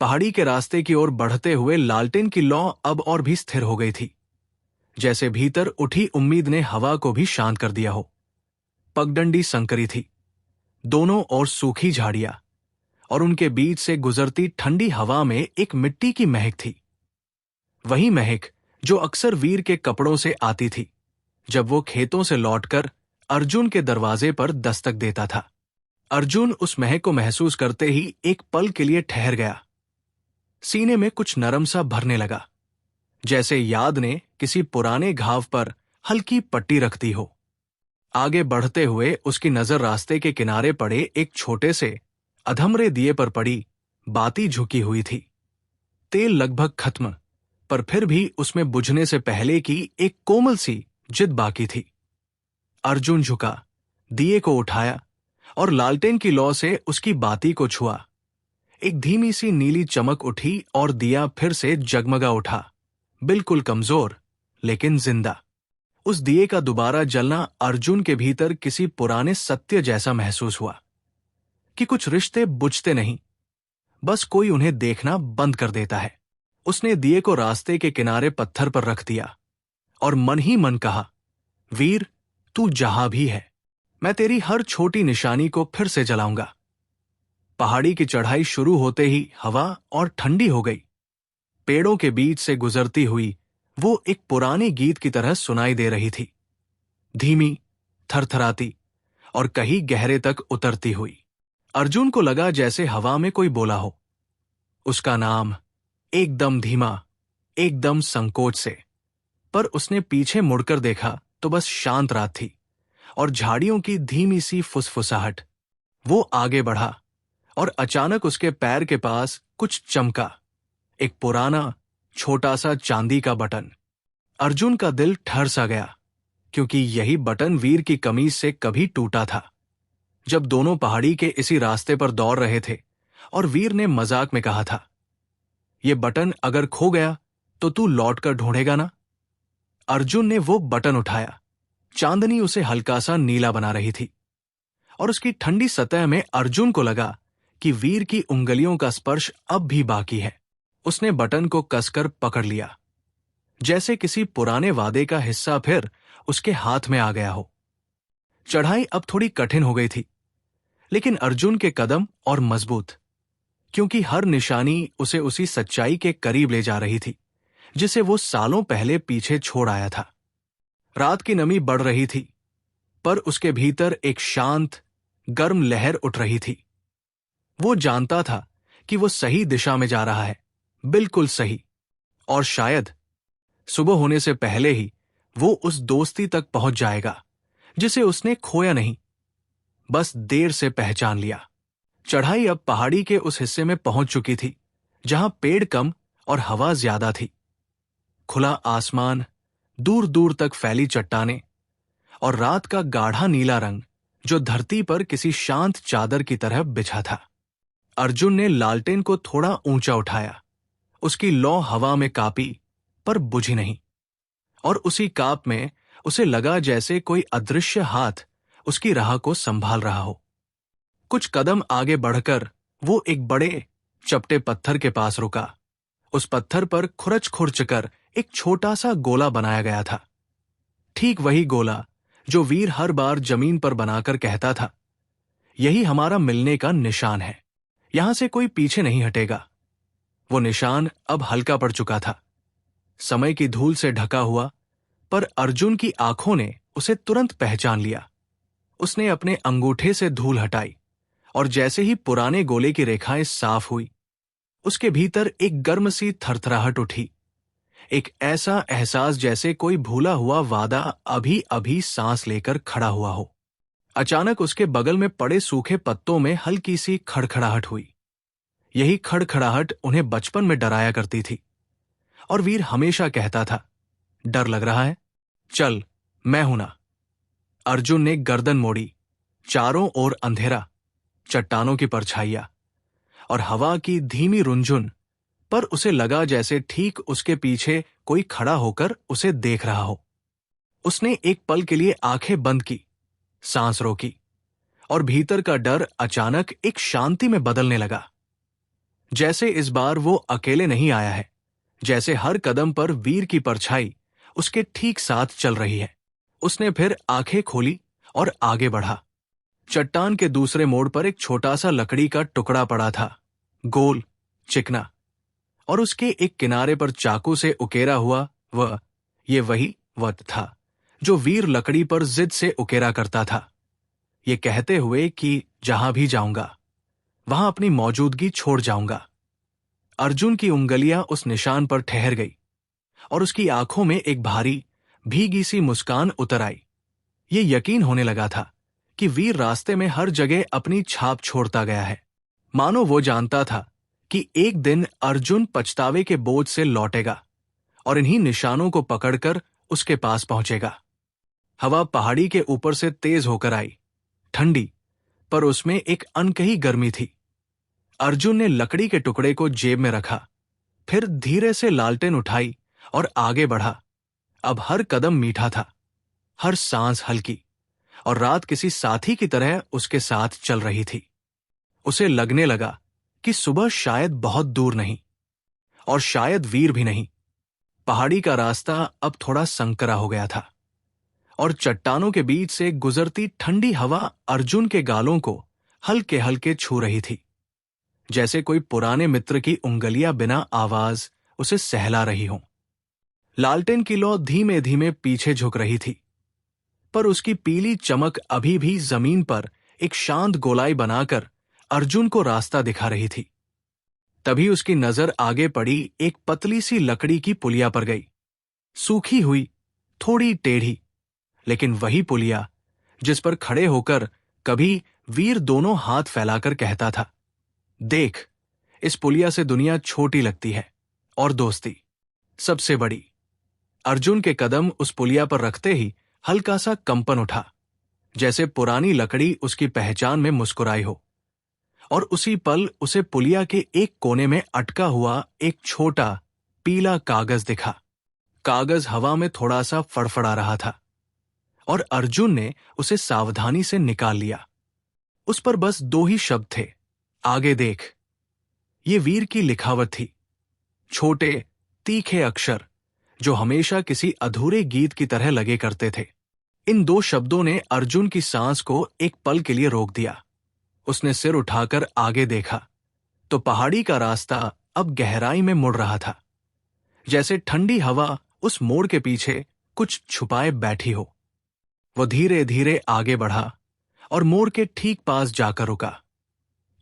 पहाड़ी के रास्ते की ओर बढ़ते हुए लालटेन की लौ अब और भी स्थिर हो गई थी, जैसे भीतर उठी उम्मीद ने हवा को भी शांत कर दिया हो। पगडंडी संकरी थी, दोनों ओर सूखी झाड़ियां, और उनके बीच से गुजरती ठंडी हवा में एक मिट्टी की महक थी। वही महक जो अक्सर वीर के कपड़ों से आती थी जब वो खेतों से लौटकर अर्जुन के दरवाजे पर दस्तक देता था। अर्जुन उस महक को महसूस करते ही एक पल के लिए ठहर गया। सीने में कुछ नरम सा भरने लगा, जैसे याद ने किसी पुराने घाव पर हल्की पट्टी रखती हो। आगे बढ़ते हुए उसकी नजर रास्ते के किनारे पड़े एक छोटे से अधमरे दिए पर पड़ी। बाती झुकी हुई थी, तेल लगभग खत्म, पर फिर भी उसमें बुझने से पहले की एक कोमल सी जिद बाकी थी। अर्जुन झुका, दिए को उठाया और लालटेन की लौ से उसकी बाती को छुआ। एक धीमी सी नीली चमक उठी और दिया फिर से जगमगा उठा, बिल्कुल कमजोर लेकिन जिंदा। उस दिए का दोबारा जलना अर्जुन के भीतर किसी पुराने सत्य जैसा महसूस हुआ कि कुछ रिश्ते बुझते नहीं, बस कोई उन्हें देखना बंद कर देता है। उसने दिए को रास्ते के किनारे पत्थर पर रख दिया और मन ही मन कहा, वीर, तू जहां भी है, मैं तेरी हर छोटी निशानी को फिर से जलाऊंगा। पहाड़ी की चढ़ाई शुरू होते ही हवा और ठंडी हो गई। पेड़ों के बीच से गुजरती हुई वो एक पुराने गीत की तरह सुनाई दे रही थी, धीमी, थरथराती और कहीं गहरे तक उतरती हुई। अर्जुन को लगा जैसे हवा में कोई बोला हो उसका नाम, एकदम धीमा, एकदम संकोच से। पर उसने पीछे मुड़कर देखा तो बस शांत रात थी और झाड़ियों की धीमी सी फुसफुसाहट। वो आगे बढ़ा और अचानक उसके पैर के पास कुछ चमका, एक पुराना छोटा सा चांदी का बटन। अर्जुन का दिल ठर सा गया, क्योंकि यही बटन वीर की कमीज से कभी टूटा था जब दोनों पहाड़ी के इसी रास्ते पर दौड़ रहे थे, और वीर ने मजाक में कहा था, ये बटन अगर खो गया तो तू लौटकर ढूंढेगा ना। अर्जुन ने वो बटन उठाया। चांदनी उसे हल्का सा नीला बना रही थी और उसकी ठंडी सतह में अर्जुन को लगा कि वीर की उंगलियों का स्पर्श अब भी बाकी है। उसने बटन को कसकर पकड़ लिया, जैसे किसी पुराने वादे का हिस्सा फिर उसके हाथ में आ गया हो। चढ़ाई अब थोड़ी कठिन हो गई थी, लेकिन अर्जुन के कदम और मजबूत, क्योंकि हर निशानी उसे उसी सच्चाई के करीब ले जा रही थी जिसे वो सालों पहले पीछे छोड़ आया था। रात की नमी बढ़ रही थी, पर उसके भीतर एक शांत, गर्म लहर उठ रही थी। वो जानता था कि वो सही दिशा में जा रहा है, बिल्कुल सही, और शायद सुबह होने से पहले ही वो उस दोस्ती तक पहुंच जाएगा जिसे उसने खोया नहीं, बस देर से पहचान लिया। चढ़ाई अब पहाड़ी के उस हिस्से में पहुंच चुकी थी जहां पेड़ कम और हवा ज्यादा थी। खुला आसमान, दूर दूर तक फैली चट्टानें और रात का गाढ़ा नीला रंग जो धरती पर किसी शांत चादर की तरह बिछा था। अर्जुन ने लालटेन को थोड़ा ऊंचा उठाया। उसकी लौ हवा में कांपी, पर बुझी नहीं, और उसी कांप में उसे लगा जैसे कोई अदृश्य हाथ उसकी राह को संभाल रहा हो। कुछ कदम आगे बढ़कर वो एक बड़े चपटे पत्थर के पास रुका। उस पत्थर पर खुरच खुरच कर एक छोटा सा गोला बनाया गया था, ठीक वही गोला जो वीर हर बार जमीन पर बनाकर कहता था, यही हमारा मिलने का निशान है, यहां से कोई पीछे नहीं हटेगा। वो निशान अब हल्का पड़ चुका था, समय की धूल से ढका हुआ, पर अर्जुन की आंखों ने उसे तुरंत पहचान लिया। उसने अपने अंगूठे से धूल हटाई और जैसे ही पुराने गोले की रेखाएं साफ हुई, उसके भीतर एक गर्म सी थरथराहट उठी। एक ऐसा एहसास जैसे कोई भूला हुआ वादा अभी अभी सांस लेकर खड़ा हुआ हो। अचानक उसके बगल में पड़े सूखे पत्तों में हल्की सी खड़खड़ाहट हुई। यही खड़खड़ाहट उन्हें बचपन में डराया करती थी, और वीर हमेशा कहता था, डर लग रहा है? चल, मैं हूं ना। अर्जुन ने गर्दन मोड़ी। चारों ओर अंधेरा, चट्टानों की परछाइयां और हवा की धीमी रुंझुन, पर उसे लगा जैसे ठीक उसके पीछे कोई खड़ा होकर उसे देख रहा हो। उसने एक पल के लिए आंखें बंद की, सांस रोकी, और भीतर का डर अचानक एक शांति में बदलने लगा। जैसे इस बार वो अकेले नहीं आया है, जैसे हर कदम पर वीर की परछाई उसके ठीक साथ चल रही है। उसने फिर आंखें खोली और आगे बढ़ा। चट्टान के दूसरे मोड़ पर एक छोटा सा लकड़ी का टुकड़ा पड़ा था, गोल, चिकना, और उसके एक किनारे पर चाकू से उकेरा हुआ ये वही वट था जो वीर लकड़ी पर जिद से उकेरा करता था, ये कहते हुए कि जहां भी जाऊंगा वहां अपनी मौजूदगी छोड़ जाऊंगा। अर्जुन की उंगलियां उस निशान पर ठहर गई और उसकी आंखों में एक भारी, भीगी सी मुस्कान उतर आई। ये यकीन होने लगा था कि वीर रास्ते में हर जगह अपनी छाप छोड़ता गया है, मानो वो जानता था कि एक दिन अर्जुन पछतावे के बोझ से लौटेगा और इन्हीं निशानों को पकड़कर उसके पास पहुंचेगा। हवा पहाड़ी के ऊपर से तेज होकर आई, ठंडी, पर उसमें एक अनकही गर्मी थी। अर्जुन ने लकड़ी के टुकड़े को जेब में रखा, फिर धीरे से लालटेन उठाई और आगे बढ़ा। अब हर कदम मीठा था, हर सांस हल्की, और रात किसी साथी की तरह उसके साथ चल रही थी। उसे लगने लगा कि सुबह शायद बहुत दूर नहीं, और शायद वीर भी नहीं। पहाड़ी का रास्ता अब थोड़ा संकरा हो गया था, और चट्टानों के बीच से गुजरती ठंडी हवा अर्जुन के गालों को हल्के हल्के छू रही थी, जैसे कोई पुराने मित्र की उंगलियां बिना आवाज उसे सहला रही हों। लालटेन की लौ धीमे धीमे पीछे झुक रही थी, पर उसकी पीली चमक अभी भी जमीन पर एक शांत गोलाई बनाकर अर्जुन को रास्ता दिखा रही थी। तभी उसकी नजर आगे पड़ी एक पतली सी लकड़ी की पुलिया पर गई, सूखी हुई, थोड़ी टेढ़ी, लेकिन वही पुलिया जिस पर खड़े होकर कभी वीर दोनों हाथ फैलाकर कहता था, देख, इस पुलिया से दुनिया छोटी लगती है और दोस्ती सबसे बड़ी। अर्जुन के कदम उस पुलिया पर रखते ही हल्का सा कंपन उठा, जैसे पुरानी लकड़ी उसकी पहचान में मुस्कुराई हो, और उसी पल उसे पुलिया के एक कोने में अटका हुआ एक छोटा पीला कागज दिखा। कागज हवा में थोड़ा सा फड़फड़ा रहा था, और अर्जुन ने उसे सावधानी से निकाल लिया। उस पर बस दो ही शब्द थे, आगे देख। ये वीर की लिखावट थी, छोटे तीखे अक्षर जो हमेशा किसी अधूरे गीत की तरह लगे करते थे। इन दो शब्दों ने अर्जुन की सांस को एक पल के लिए रोक दिया। उसने सिर उठाकर आगे देखा तो पहाड़ी का रास्ता अब गहराई में मुड़ रहा था, जैसे ठंडी हवा उस मोड़ के पीछे कुछ छुपाए बैठी हो। वो धीरे धीरे आगे बढ़ा और मोड़ के ठीक पास जाकर रुका,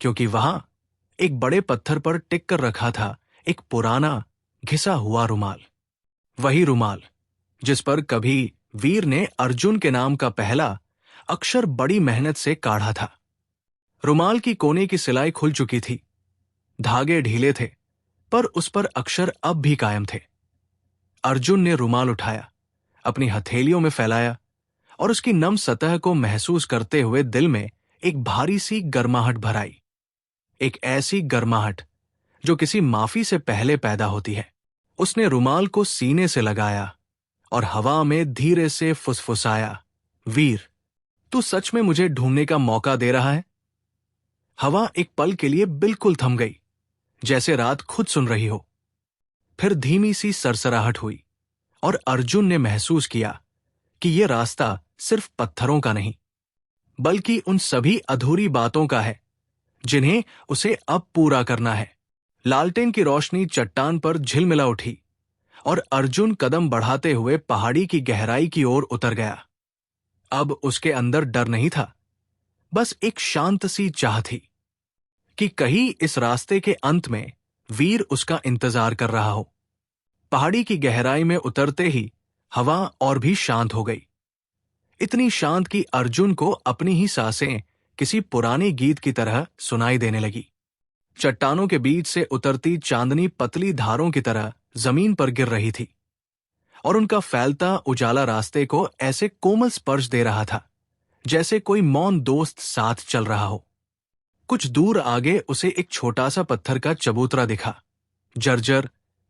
क्योंकि वहां एक बड़े पत्थर पर टिक कर रखा था एक पुराना घिसा हुआ रुमाल। वही रुमाल जिस पर कभी वीर ने अर्जुन के नाम का पहला अक्षर बड़ी मेहनत से काढ़ा था। रुमाल की कोने की सिलाई खुल चुकी थी, धागे ढीले थे, पर उस पर अक्षर अब भी कायम थे। अर्जुन ने रुमाल उठाया, अपनी हथेलियों में फैलाया, और उसकी नम सतह को महसूस करते हुए दिल में एक भारी सी गर्माहट भर आई। एक ऐसी गर्माहट जो किसी माफी से पहले पैदा होती है। उसने रुमाल को सीने से लगाया और हवा में धीरे से फुसफुसाया, वीर, तू सच में मुझे ढूंढने का मौका दे रहा है? हवा एक पल के लिए बिल्कुल थम गई, जैसे रात खुद सुन रही हो। फिर धीमी सी सरसराहट हुई और अर्जुन ने महसूस किया कि यह रास्ता सिर्फ पत्थरों का नहीं, बल्कि उन सभी अधूरी बातों का है जिन्हें उसे अब पूरा करना है। लालटेन की रोशनी चट्टान पर झिलमिला उठी और अर्जुन कदम बढ़ाते हुए पहाड़ी की गहराई की ओर उतर गया। अब उसके अंदर डर नहीं था, बस एक शांत सी चाह थी कि कहीं इस रास्ते के अंत में वीर उसका इंतजार कर रहा हो। पहाड़ी की गहराई में उतरते ही हवा और भी शांत हो गई, इतनी शांत कि अर्जुन को अपनी ही सांसें किसी पुराने गीत की तरह सुनाई देने लगी। चट्टानों के बीच से उतरती चांदनी पतली धारों की तरह जमीन पर गिर रही थी और उनका फैलता उजाला रास्ते को ऐसे कोमल स्पर्श दे रहा था जैसे कोई मौन दोस्त साथ चल रहा हो। कुछ दूर आगे उसे एक छोटा सा पत्थर का चबूतरा दिखा, जर्जर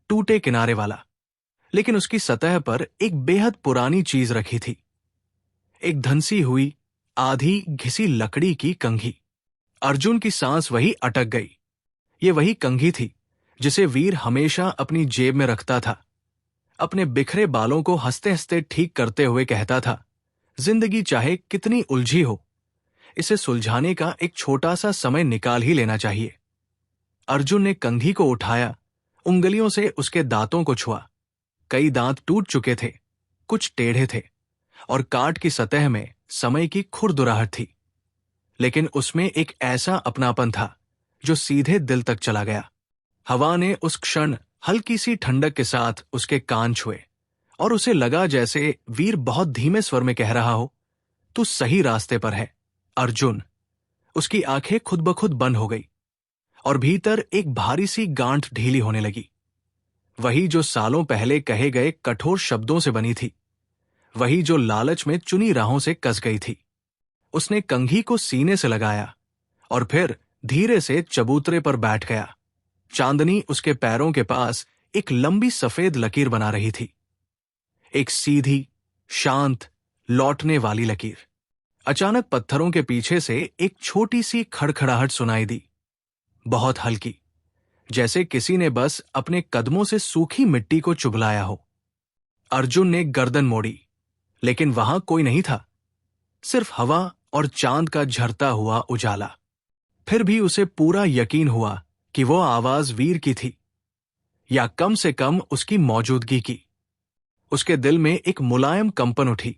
टूटे किनारे वाला, लेकिन उसकी सतह पर एक बेहद पुरानी चीज रखी थी, एक धंसी हुई आधी घिसी लकड़ी की कंघी। अर्जुन की सांस वही अटक गई। ये वही कंघी थी जिसे वीर हमेशा अपनी जेब में रखता था। अपने बिखरे बालों को हंसते हंसते ठीक करते हुए कहता था, जिंदगी चाहे कितनी उलझी हो, इसे सुलझाने का एक छोटा सा समय निकाल ही लेना चाहिए। अर्जुन ने कंघी को उठाया, उंगलियों से उसके दांतों को छुआ। कई दांत टूट चुके थे, कुछ टेढ़े थे और काट की सतह में समय की खुरदुराहट थी, लेकिन उसमें एक ऐसा अपनापन था जो सीधे दिल तक चला गया। हवा ने उस क्षण हल्की सी ठंडक के साथ उसके कान छुए और उसे लगा जैसे वीर बहुत धीमे स्वर में कह रहा हो, तू सही रास्ते पर है अर्जुन। उसकी आंखें खुद ब खुद बंद हो गई और भीतर एक भारी सी गांठ ढीली होने लगी। वही जो सालों पहले कहे गए कठोर शब्दों से बनी थी, वही जो लालच में चुनी राहों से कस गई थी। उसने कंघी को सीने से लगाया और फिर धीरे से चबूतरे पर बैठ गया। चांदनी उसके पैरों के पास एक लंबी सफेद लकीर बना रही थी, एक सीधी, शांत, लौटने वाली लकीर। अचानक पत्थरों के पीछे से एक छोटी सी खड़खड़ाहट सुनाई दी, बहुत हल्की, जैसे किसी ने बस अपने कदमों से सूखी मिट्टी को चुभलाया हो। अर्जुन ने गर्दन मोड़ी, लेकिन वहां कोई नहीं था, सिर्फ हवा और चांद का झरता हुआ उजाला। फिर भी उसे पूरा यकीन हुआ कि वो आवाज वीर की थी, या कम से कम उसकी मौजूदगी की। उसके दिल में एक मुलायम कंपन उठी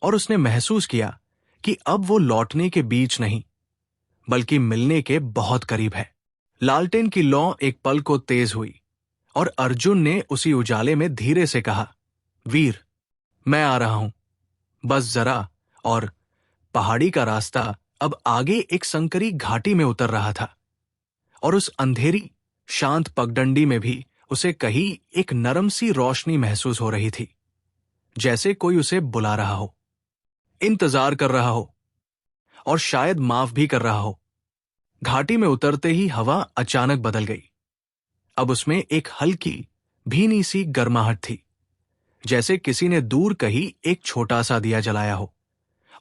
और उसने महसूस किया कि अब वो लौटने के बीच नहीं, बल्कि मिलने के बहुत करीब है। लालटेन की लौ एक पल को तेज हुई और अर्जुन ने उसी उजाले में धीरे से कहा, वीर, मैं आ रहा हूं, बस जरा। और पहाड़ी का रास्ता अब आगे एक संकरी घाटी में उतर रहा था और उस अंधेरी शांत पगडंडी में भी उसे कहीं एक नरम सी रोशनी महसूस हो रही थी, जैसे कोई उसे बुला रहा हो, इंतजार कर रहा हो और शायद माफ भी कर रहा हो। घाटी में उतरते ही हवा अचानक बदल गई। अब उसमें एक हल्की भीनी सी गर्माहट थी, जैसे किसी ने दूर कहीं एक छोटा सा दिया जलाया हो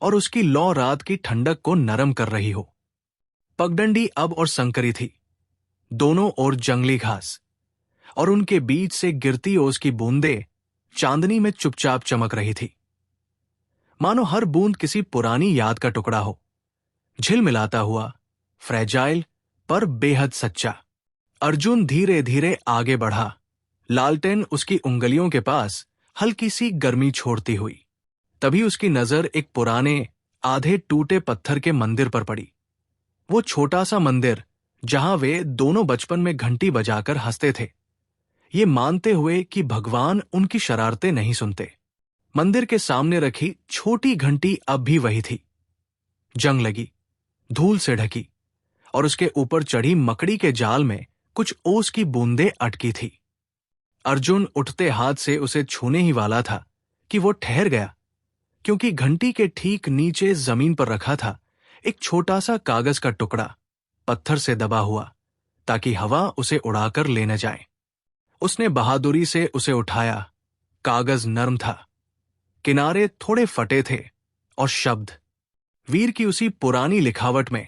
और उसकी लौ रात की ठंडक को नरम कर रही हो। पगडंडी अब और संकरी थी, दोनों ओर जंगली घास और उनके बीच से गिरती ओस की बूंदें चांदनी में चुपचाप चमक रही थी, मानो हर बूंद किसी पुरानी याद का टुकड़ा हो, झिलमिलाता हुआ, फ्रेजाइल पर बेहद सच्चा। अर्जुन धीरे धीरे आगे बढ़ा, लालटेन उसकी उंगलियों के पास हल्की सी गर्मी छोड़ती हुई। तभी उसकी नजर एक पुराने आधे टूटे पत्थर के मंदिर पर पड़ी। वो छोटा सा मंदिर जहां वे दोनों बचपन में घंटी बजाकर हंसते थे, ये मानते हुए कि भगवान उनकी शरारतें नहीं सुनते। मंदिर के सामने रखी छोटी घंटी अब भी वही थी, जंग लगी, धूल से ढकी और उसके ऊपर चढ़ी मकड़ी के जाल में कुछ ओस की बूंदें अटकी थी। अर्जुन उठते हाथ से उसे छूने ही वाला था कि वो ठहर गया, क्योंकि घंटी के ठीक नीचे जमीन पर रखा था एक छोटा सा कागज का टुकड़ा, पत्थर से दबा हुआ, ताकि हवा उसे उड़ाकर ले न जाए। उसने बहादुरी से उसे उठाया। कागज नरम था, किनारे थोड़े फटे थे और शब्द वीर की उसी पुरानी लिखावट में,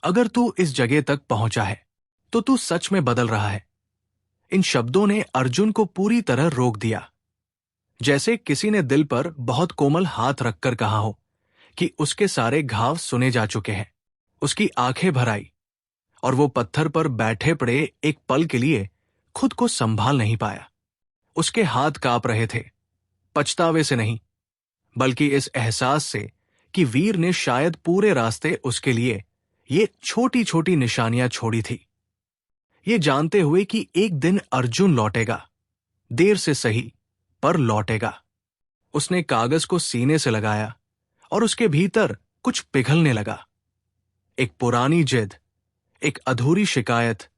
अगर तू इस जगह तक पहुंचा है तो तू सच में बदल रहा है। इन शब्दों ने अर्जुन को पूरी तरह रोक दिया, जैसे किसी ने दिल पर बहुत कोमल हाथ रखकर कहा हो कि उसके सारे घाव सुने जा चुके हैं। उसकी आंखें भर आई और वो पत्थर पर बैठे पड़े एक पल के लिए खुद को संभाल नहीं पाया। उसके हाथ कांप रहे थे, पछतावे से नहीं, बल्कि इस एहसास से कि वीर ने शायद पूरे रास्ते उसके लिए ये छोटी छोटी निशानियां छोड़ी थी, ये जानते हुए कि एक दिन अर्जुन लौटेगा, देर से सही पर लौटेगा। उसने कागज को सीने से लगाया और उसके भीतर कुछ पिघलने लगा। एक पुरानी जिद, एक अधूरी शिकायत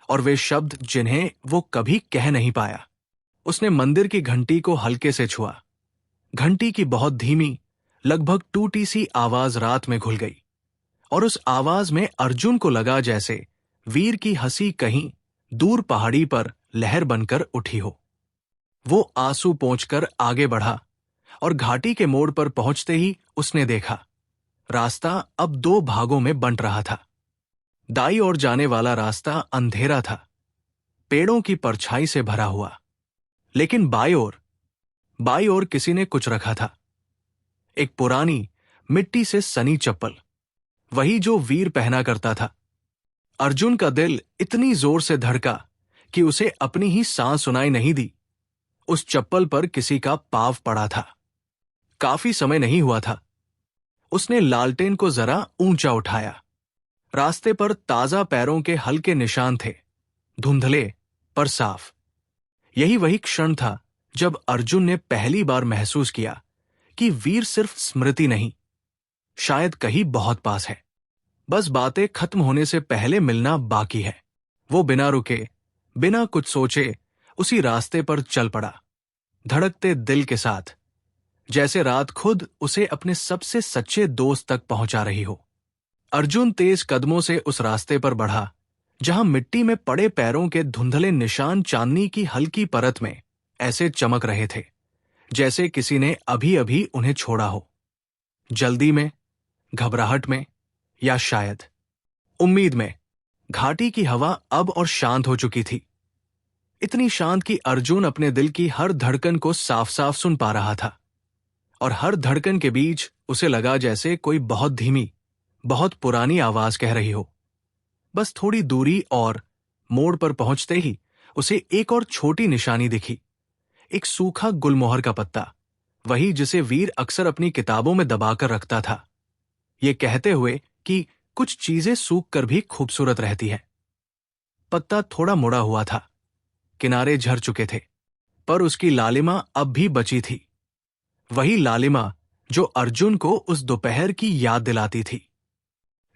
और वे शब्द जिन्हें वो कभी कह नहीं पाया। उसने मंदिर की घंटी को हल्के से छुआ। घंटी की बहुत धीमी, लगभग टूटी सी आवाज रात में घुल गई और उस आवाज में अर्जुन को लगा जैसे वीर की हंसी कहीं दूर पहाड़ी पर लहर बनकर उठी हो। वो आंसू पोंछकर आगे बढ़ा और घाटी के मोड़ पर पहुंचते ही उसने देखा, रास्ता अब दो भागों में बंट रहा था। दाई ओर जाने वाला रास्ता अंधेरा था, पेड़ों की परछाई से भरा हुआ, लेकिन बाई ओर किसी ने कुछ रखा था। एक पुरानी मिट्टी से सनी चप्पल, वही जो वीर पहना करता था। अर्जुन का दिल इतनी जोर से धड़का कि उसे अपनी ही सांस सुनाई नहीं दी। उस चप्पल पर किसी का पाँव पड़ा था। काफी समय नहीं हुआ था। उसने लालटेन को जरा ऊंचा उठाया। रास्ते पर ताजा पैरों के हल्के निशान थे, धुंधले पर साफ। यही वही क्षण था जब अर्जुन ने पहली बार महसूस किया कि वीर सिर्फ स्मृति नहीं, शायद कहीं बहुत पास है। बस बातें खत्म होने से पहले मिलना बाकी है। वो बिना रुके, बिना कुछ सोचे उसी रास्ते पर चल पड़ा, धड़कते दिल के साथ, जैसे रात खुद उसे अपने सबसे सच्चे दोस्त तक पहुंचा रही हो। अर्जुन तेज कदमों से उस रास्ते पर बढ़ा जहां मिट्टी में पड़े पैरों के धुंधले निशान चांदनी की हल्की परत में ऐसे चमक रहे थे जैसे किसी ने अभी अभी उन्हें छोड़ा हो। जल्दी में, घबराहट में, या शायद उम्मीद में। घाटी की हवा अब और शांत हो चुकी थी, इतनी शांत कि अर्जुन अपने दिल की हर धड़कन को साफ साफ सुन पा रहा था। और हर धड़कन के बीच उसे लगा जैसे कोई बहुत धीमी, बहुत पुरानी आवाज कह रही हो। बस थोड़ी दूरी और मोड़ पर पहुंचते ही उसे एक और छोटी निशानी दिखी, एक सूखा गुलमोहर का पत्ता, वही जिसे वीर अक्सर अपनी किताबों में दबाकर रखता था, ये कहते हुए कि कुछ चीजें सूख कर भी खूबसूरत रहती है। पत्ता थोड़ा मुड़ा हुआ था, किनारे झर चुके थे, पर उसकी लालिमा अब भी बची थी, वही लालिमा जो अर्जुन को उस दोपहर की याद दिलाती थी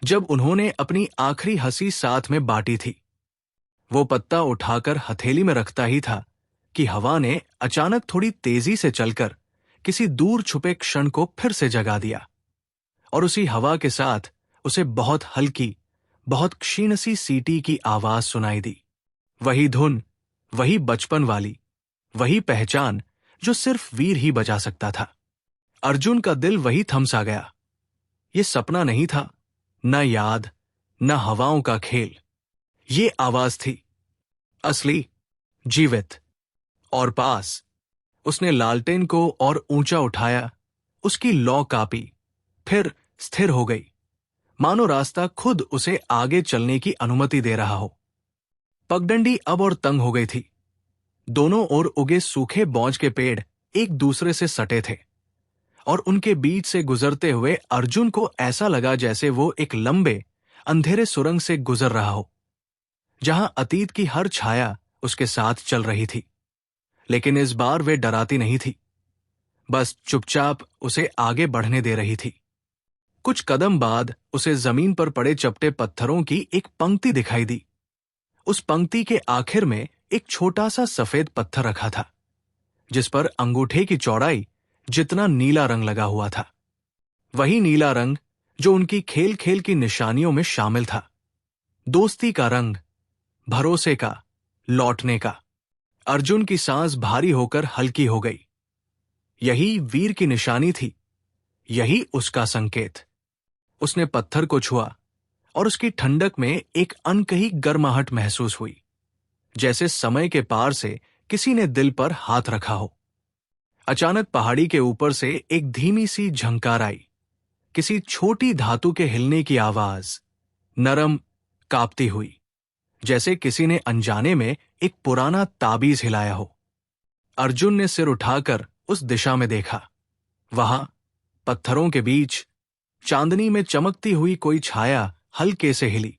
जब उन्होंने अपनी आखिरी हंसी साथ में बांटी थी। वो पत्ता उठाकर हथेली में रखता ही था कि हवा ने अचानक थोड़ी तेजी से चलकर किसी दूर छुपे क्षण को फिर से जगा दिया, और उसी हवा के साथ उसे बहुत हल्की, बहुत क्षीण सी सीटी की आवाज सुनाई दी। वही धुन, वही बचपन वाली, वही पहचान जो सिर्फ वीर ही बजा सकता था। अर्जुन का दिल वही थम सा गया। ये सपना नहीं था, न याद, न हवाओं का खेल। ये आवाज थी, असली, जीवित और पास। उसने लालटेन को और ऊंचा उठाया, उसकी लौ कापी, फिर स्थिर हो गई, मानो रास्ता खुद उसे आगे चलने की अनुमति दे रहा हो। पगडंडी अब और तंग हो गई थी। दोनों ओर उगे सूखे बौंज के पेड़ एक दूसरे से सटे थे, और उनके बीच से गुजरते हुए अर्जुन को ऐसा लगा जैसे वो एक लंबे, अंधेरे सुरंग से गुजर रहा हो, जहां अतीत की हर छाया उसके साथ चल रही थी। लेकिन इस बार वे डराती नहीं थी, बस चुपचाप उसे आगे बढ़ने दे रही थी। कुछ कदम बाद उसे जमीन पर पड़े चपटे पत्थरों की एक पंक्ति दिखाई दी। उस पंक्ति के आखिर में एक छोटा सा सफेद पत्थर रखा था, जिस पर अंगूठे की चौड़ाई जितना नीला रंग लगा हुआ था। वही नीला रंग जो उनकी खेल खेल की निशानियों में शामिल था। दोस्ती का रंग, भरोसे का, लौटने का। अर्जुन की सांस भारी होकर हल्की हो गई। यही वीर की निशानी थी, यही उसका संकेत। उसने पत्थर को छुआ और उसकी ठंडक में एक अनकही गर्माहट महसूस हुई, जैसे समय के पार से किसी ने दिल पर हाथ रखा हो। अचानक पहाड़ी के ऊपर से एक धीमी सी झंकार आई, किसी छोटी धातु के हिलने की आवाज, नरम, कांपती हुई, जैसे किसी ने अनजाने में एक पुराना ताबीज हिलाया हो। अर्जुन ने सिर उठाकर उस दिशा में देखा। वहां पत्थरों के बीच चांदनी में चमकती हुई कोई छाया हल्के से हिली,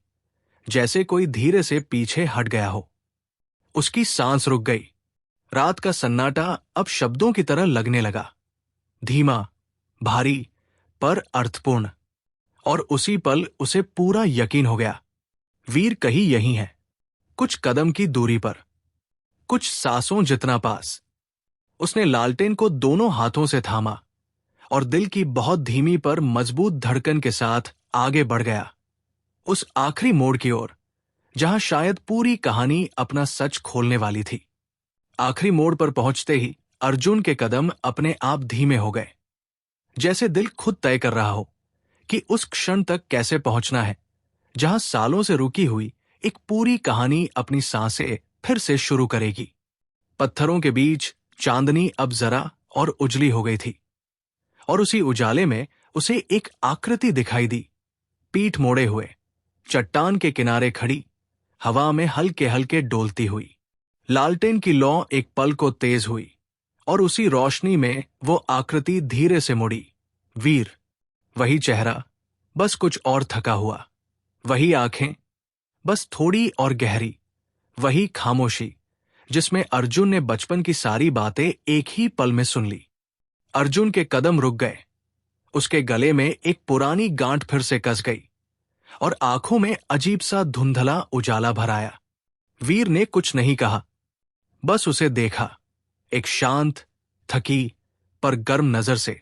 जैसे कोई धीरे से पीछे हट गया हो। उसकी सांस रुक गई। रात का सन्नाटा अब शब्दों की तरह लगने लगा, धीमा, भारी, पर अर्थपूर्ण। और उसी पल उसे पूरा यकीन हो गया, वीर कहीं यहीं है, कुछ कदम की दूरी पर, कुछ सांसों जितना पास। उसने लालटेन को दोनों हाथों से थामा और दिल की बहुत धीमी पर मजबूत धड़कन के साथ आगे बढ़ गया, उस आखिरी मोड़ की ओर जहां शायद पूरी कहानी अपना सच खोलने वाली थी। आखिरी मोड़ पर पहुंचते ही अर्जुन के कदम अपने आप धीमे हो गए, जैसे दिल खुद तय कर रहा हो कि उस क्षण तक कैसे पहुंचना है जहां सालों से रुकी हुई एक पूरी कहानी अपनी सांसें फिर से शुरू करेगी। पत्थरों के बीच चांदनी अब जरा और उजली हो गई थी, और उसी उजाले में उसे एक आकृति दिखाई दी, पीठ मोड़े हुए, चट्टान के किनारे खड़ी, हवा में हल्के हल्के डोलती हुई। लालटेन की लौ एक पल को तेज हुई और उसी रोशनी में वो आकृति धीरे से मुड़ी। वीर, वही चेहरा, बस कुछ और थका हुआ, वही आंखें, बस थोड़ी और गहरी, वही खामोशी जिसमें अर्जुन ने बचपन की सारी बातें एक ही पल में सुन ली। अर्जुन के कदम रुक गए, उसके गले में एक पुरानी गांठ फिर से कस गई और आंखों में अजीब सा धुंधला उजाला भर आया। वीर ने कुछ नहीं कहा, बस उसे देखा, एक शांत, थकी पर गर्म नजर से,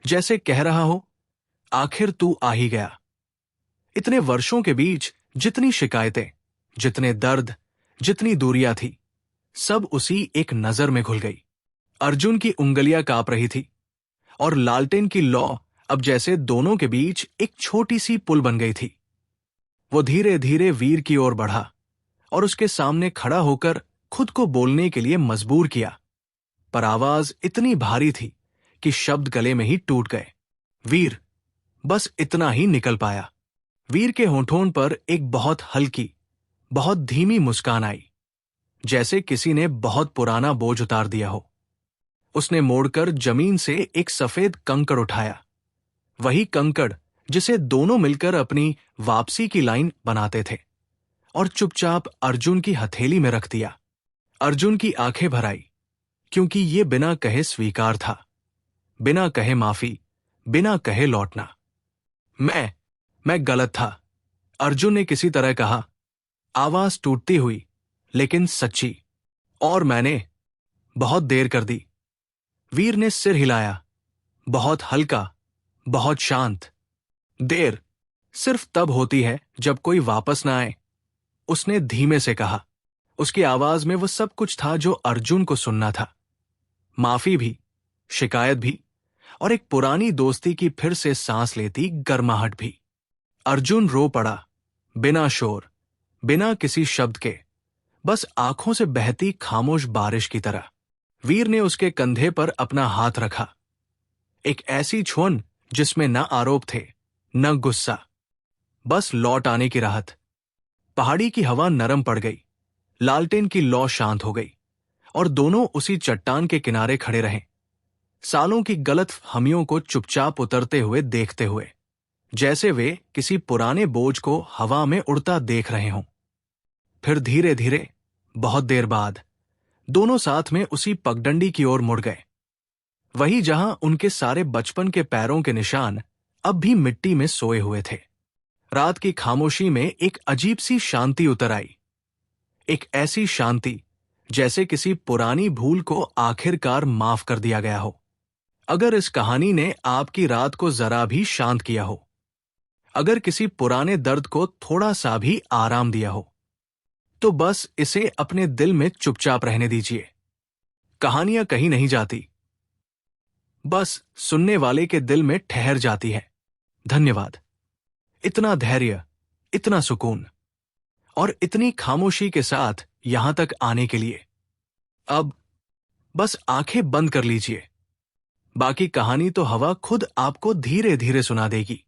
जैसे कह रहा हो, आखिर तू आ ही गया। इतने वर्षों के बीच जितनी शिकायतें, जितने दर्द, जितनी दूरियां थी, सब उसी एक नजर में घुल गई। अर्जुन की उंगलियां कांप रही थी और लालटेन की लौ अब जैसे दोनों के बीच एक छोटी सी पुल बन गई थी। वो धीरे धीरे वीर की ओर बढ़ा और उसके सामने खड़ा होकर खुद को बोलने के लिए मजबूर किया, पर आवाज इतनी भारी थी कि शब्द गले में ही टूट गए। वीर, बस इतना ही निकल पाया। वीर के होठों पर एक बहुत हल्की, बहुत धीमी मुस्कान आई, जैसे किसी ने बहुत पुराना बोझ उतार दिया हो। उसने मोड़कर जमीन से एक सफेद कंकड़ उठाया, वही कंकड़ जिसे दोनों मिलकर अपनी वापसी की लाइन बनाते थे, और चुपचाप अर्जुन की हथेली में रख दिया। अर्जुन की आंखें भर आई, क्योंकि ये बिना कहे स्वीकार था, बिना कहे माफी, बिना कहे लौटना। मैं गलत था, अर्जुन ने किसी तरह कहा, आवाज टूटती हुई लेकिन सच्ची। और मैंने बहुत देर कर दी। वीर ने सिर हिलाया, बहुत हल्का, बहुत शांत। देर सिर्फ तब होती है जब कोई वापस ना आए, उसने धीमे से कहा। उसकी आवाज में वो सब कुछ था जो अर्जुन को सुनना था, माफी भी, शिकायत भी, और एक पुरानी दोस्ती की फिर से सांस लेती गर्माहट भी। अर्जुन रो पड़ा, बिना शोर, बिना किसी शब्द के, बस आंखों से बहती खामोश बारिश की तरह। वीर ने उसके कंधे पर अपना हाथ रखा, एक ऐसी छुअन जिसमें न आरोप थे, न गुस्सा, बस लौट आने की राहत। पहाड़ी की हवा नरम पड़ गई, लालटेन की लौ शांत हो गई, और दोनों उसी चट्टान के किनारे खड़े रहे, सालों की गलत फहमियों को चुपचाप उतरते हुए देखते हुए, जैसे वे किसी पुराने बोझ को हवा में उड़ता देख रहे हों। फिर धीरे धीरे, बहुत देर बाद, दोनों साथ में उसी पगडंडी की ओर मुड़ गए, वही जहां उनके सारे बचपन के पैरों के निशान अब भी मिट्टी में सोए हुए थे। रात की खामोशी में एक अजीब सी शांति उतर आई, एक ऐसी शांति जैसे किसी पुरानी भूल को आखिरकार माफ कर दिया गया हो। अगर इस कहानी ने आपकी रात को जरा भी शांत किया हो, अगर किसी पुराने दर्द को थोड़ा सा भी आराम दिया हो, तो बस इसे अपने दिल में चुपचाप रहने दीजिए। कहानियां कहीं नहीं जाती, बस सुनने वाले के दिल में ठहर जाती है। धन्यवाद। इतना धैर्य, इतना सुकून और इतनी खामोशी के साथ यहां तक आने के लिए। अब बस आंखें बंद कर लीजिए, बाकी कहानी तो हवा खुद आपको धीरे धीरे सुना देगी।